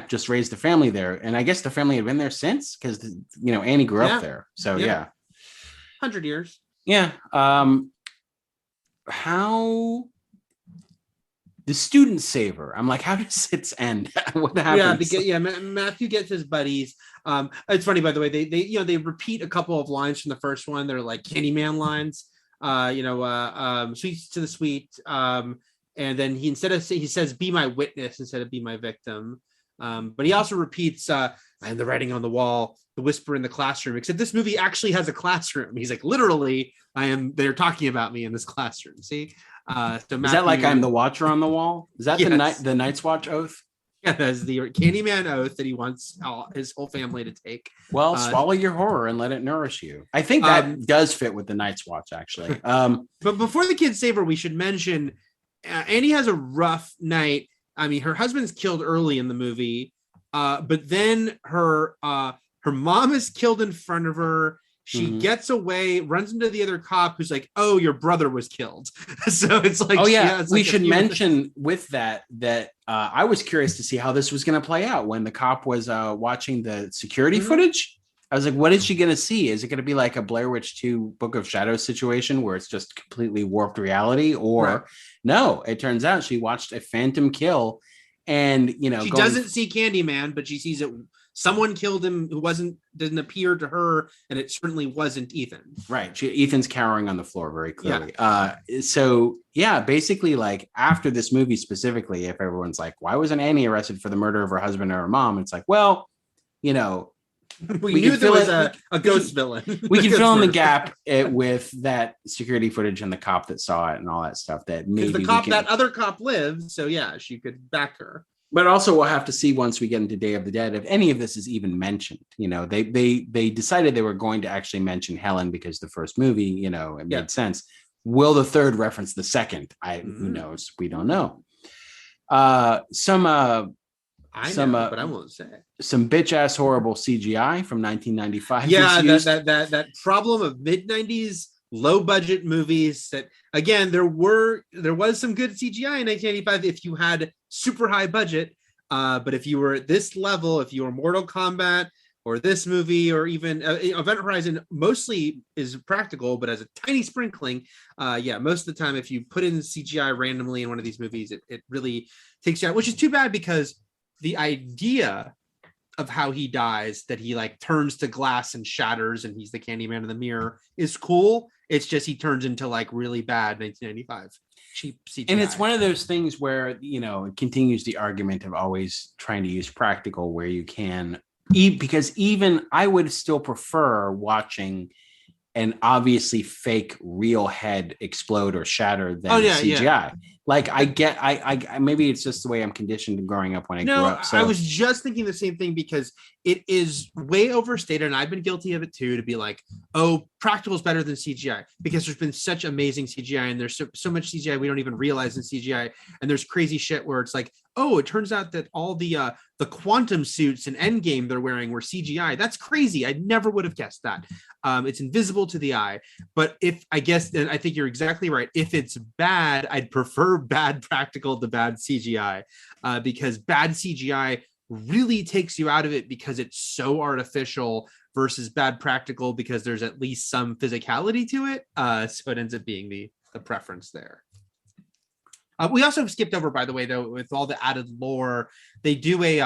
just raised the family there. And I guess the family had been there since, because Annie grew up there. So 100 years. Yeah. How the student saver. I'm like, how does it end? What happens? Matthew gets his buddies. It's funny, by the way, they repeat a couple of lines from the first one. They're like Candyman lines, sweet to the sweet. And then he says, be my witness instead of be my victim. But he also repeats, I am the writing on the wall, the whisper in the classroom, except this movie actually has a classroom. He's like, literally, they're talking about me in this classroom. See? So Matthew, is that like I'm the watcher on the wall? Is that the Night's Watch oath? Yeah, that's the Candyman oath that he wants his whole family to take. Well, swallow your horror and let it nourish you. I think that does fit with the Night's Watch, actually. But before the kids save her, we should mention Annie has a rough night. I mean, her husband's killed early in the movie, but then her mom is killed in front of her. She gets away, runs into the other cop who's like, "Oh, your brother was killed." So it's like, we should mention with that I was curious to see how this was going to play out when the cop was watching the security footage. I was like, what is she going to see? Is it going to be like a Blair Witch 2 Book of Shadows situation where it's just completely warped reality? Or no, it turns out she watched a phantom kill, and she doesn't see Candyman, but she sees it. Someone killed him who didn't appear to her, and it certainly wasn't Ethan. Right. Ethan's cowering on the floor very clearly. Yeah. Basically, like after this movie specifically, if everyone's like, why wasn't Annie arrested for the murder of her husband or her mom? It's like, well, we knew there was a ghost villain. We can fill in the gap with that security footage and the cop that saw it and all that stuff. That maybe that other cop lives, so yeah, she could back her. But also, we'll have to see once we get into Day of the Dead if any of this is even mentioned. They decided they were going to actually mention Helen because the first movie, it made sense. Will the third reference the second? Who knows? We don't know. But I won't say. Some bitch ass horrible CGI from 1995. Yeah, that problem of mid-90s low budget movies that, again, there was some good CGI in 1985 if you had super high budget, but if you were at this level, if you were Mortal Kombat or this movie or even Event Horizon, mostly is practical but as a tiny sprinkling, most of the time if you put in CGI randomly in one of these movies, it really takes you out, which is too bad because the idea of how he dies, that he like turns to glass and shatters and he's the Candyman in the mirror, is cool. It's just he turns into like really bad 1995 cheap CGI. And it's one of those things where, it continues the argument of always trying to use practical where you can, because even I would still prefer watching an obviously fake real head explode or shatter than CGI. Yeah. Like I maybe it's just the way I'm conditioned growing up when I grew up. So I was just thinking the same thing because it is way overstated, and I've been guilty of it too, to be like, oh, practical is better than CGI because there's been such amazing CGI and there's so much CGI we don't even realize in CGI, and there's crazy shit where it's like, oh, it turns out that all the quantum suits in Endgame they're wearing were CGI. That's crazy. I never would have guessed that. It's invisible to the eye. But and I think you're exactly right. If it's bad, I'd prefer bad practical to bad CGI, because bad CGI really takes you out of it because it's so artificial versus bad practical because there's at least some physicality to it. So it ends up being the preference there. We also skipped over, by the way, though, with all the added lore, they do it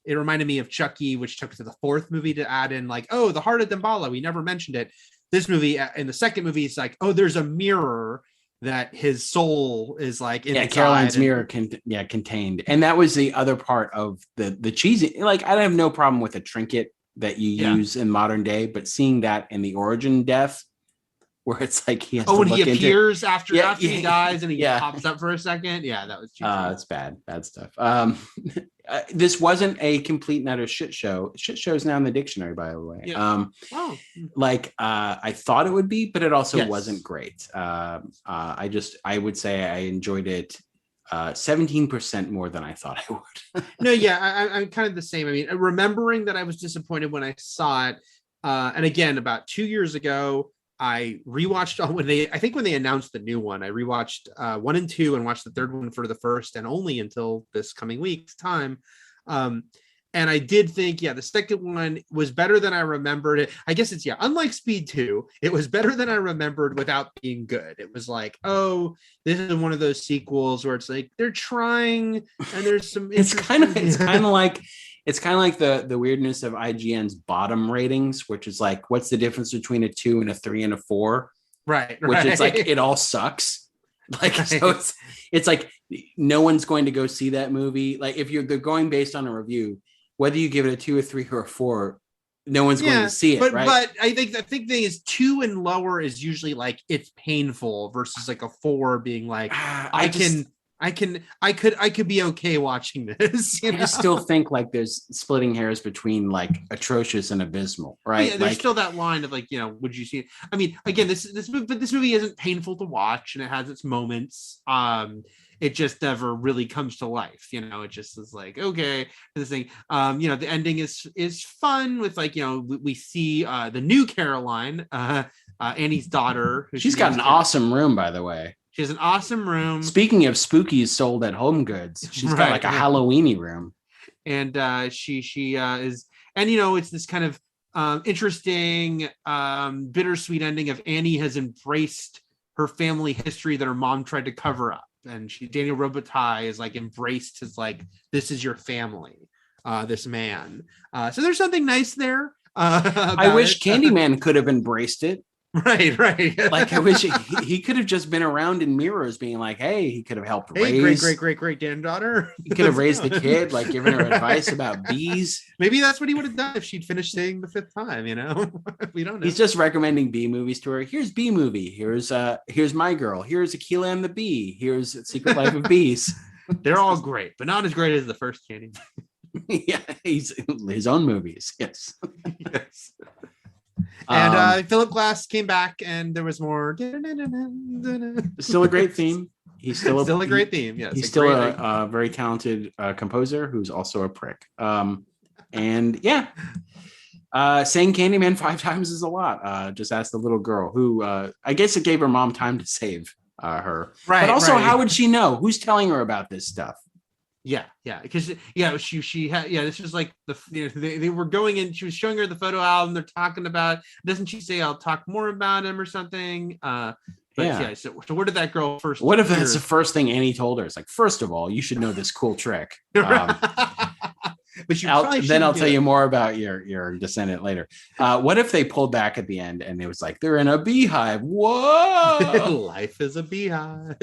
reminded me of Chucky, which took to the fourth movie to add in like, oh, the heart of Damballa. We never mentioned it. This movie, in the second movie, it's like, oh, there's a mirror that his soul is like in. Caroline's mirror contained. And that was the other part of the cheesy. Like, I have no problem with a trinket that you use in modern day, but seeing that in the origin death, where it's like he has when he appears after he dies and he pops up for a second. Yeah, that was cheesy. It's bad stuff. This wasn't a complete and utter shit show. Shit show is now in the dictionary, by the way. Yeah. I thought it would be, but it also wasn't great. I would say I enjoyed it 17% more than I thought I would. No, yeah, I'm kind of the same. I mean, remembering that I was disappointed when I saw it, and again, about 2 years ago, I rewatched when they announced the new one. I rewatched 1 and 2 and watched the third one for the first and only until this coming week's time. And And I did think, the second one was better than I remembered it. I guess it's, unlike Speed 2, it was better than I remembered without being good. It was like, oh, this is one of those sequels where it's like they're trying and there's some it's kind of like the weirdness of IGN's bottom ratings, which is like, what's the difference between a 2 and a 3 and a 4? Right. Which is like, it all sucks. Like, right. So it's like no one's going to go see that movie. Like, if they're going based on a review, whether you give it a 2 or 3 or a 4, no one's going to see it. Right? But I think the thing is 2 and lower is usually like it's painful versus like a 4 being like I could be okay watching this. I just still think like there's splitting hairs between like atrocious and abysmal, right? Yeah, there's still that line of like, would you see it? I mean, again, this movie isn't painful to watch and it has its moments. It just never really comes to life, it just is like, okay, this thing. The ending is fun with like, we see the new Caroline, Annie's daughter. She's got an awesome room, by the way. She has an awesome room. Speaking of spookies sold at Home Goods, she's got like a Halloweeny room. And she is, and it's this kind of interesting, bittersweet ending of Annie has embraced her family history that her mom tried to cover up. And Daniel Robitaille is like embraced his like, this is your family, this man. So there's something nice there. I wish Candyman could have embraced it. Right. Like, I wish he could have just been around in mirrors being like, hey, he could have helped raise great granddaughter. He could have raised the kid, like giving her advice about bees. Maybe that's what he would have done if she'd finished saying the 5th time, we don't know. He's just recommending bee movies to her. Here's Bee Movie. Here's My Girl. Here's Akilah and the Bee. Here's Secret Life of Bees. They're all great, but not as great as the first Candyman. Yeah, he's his own movies. Yes. Yes. And Philip Glass came back, and there was more. Still a great theme. He's still a great theme. Yes, he's still a very talented composer who's also a prick. And yeah, saying Candyman 5 times is a lot. Just ask the little girl who I guess it gave her mom time to save her. Right. But also, how would she know? Who's telling her about this stuff? Yeah, because she had this was like they were going in. She was showing her the photo album. They're talking about. Doesn't she say I'll talk more about him or something? So where did that girl first? What if that's the first thing Annie told her? It's like, first of all, you should know this cool trick. But I'll tell you more about your descendant later. What if they pulled back at the end and it was like they're in a beehive? Whoa! Life is a beehive.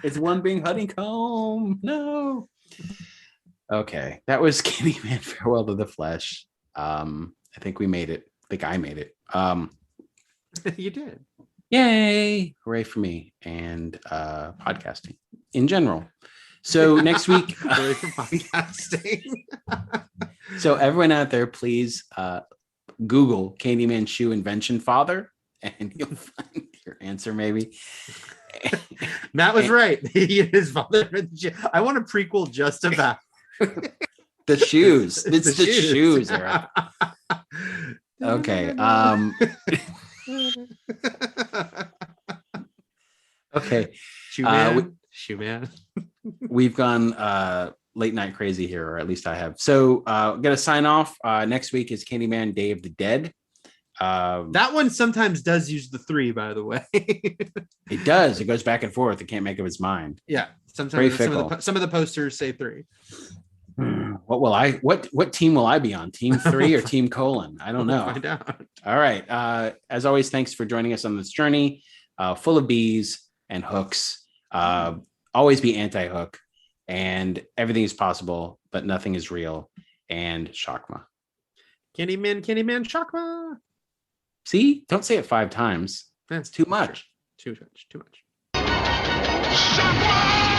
It's one being honeycomb. No. Okay, that was Candyman: Farewell to the Flesh. I think we made it. I think I made it. You did. Yay! Hooray for me and podcasting in general. So next week, podcasting. So everyone out there, please Google Candyman shoe invention father, and you'll find your answer. Maybe Matt was right. His father. I want a prequel just about the shoes. It's the shoes. Eric. Okay. Okay. Shoe man. We've gone late night crazy here, or at least I have. So I'm gonna sign off. Next week is Candyman Day of the Dead. That one sometimes does use the 3, by the way. It does. It goes back and forth. It can't make up its mind. Yeah. Sometimes some of the posters say 3. What team will I be on? Team 3 or Team colon? I don't know. Find out. All right. As always, thanks for joining us on this journey full of bees and hooks. Always be anti-hook, and everything is possible, but nothing is real. And Shakma. Candyman, Shakma. See? Don't say it 5 times. That's too much. Too much. Shakma!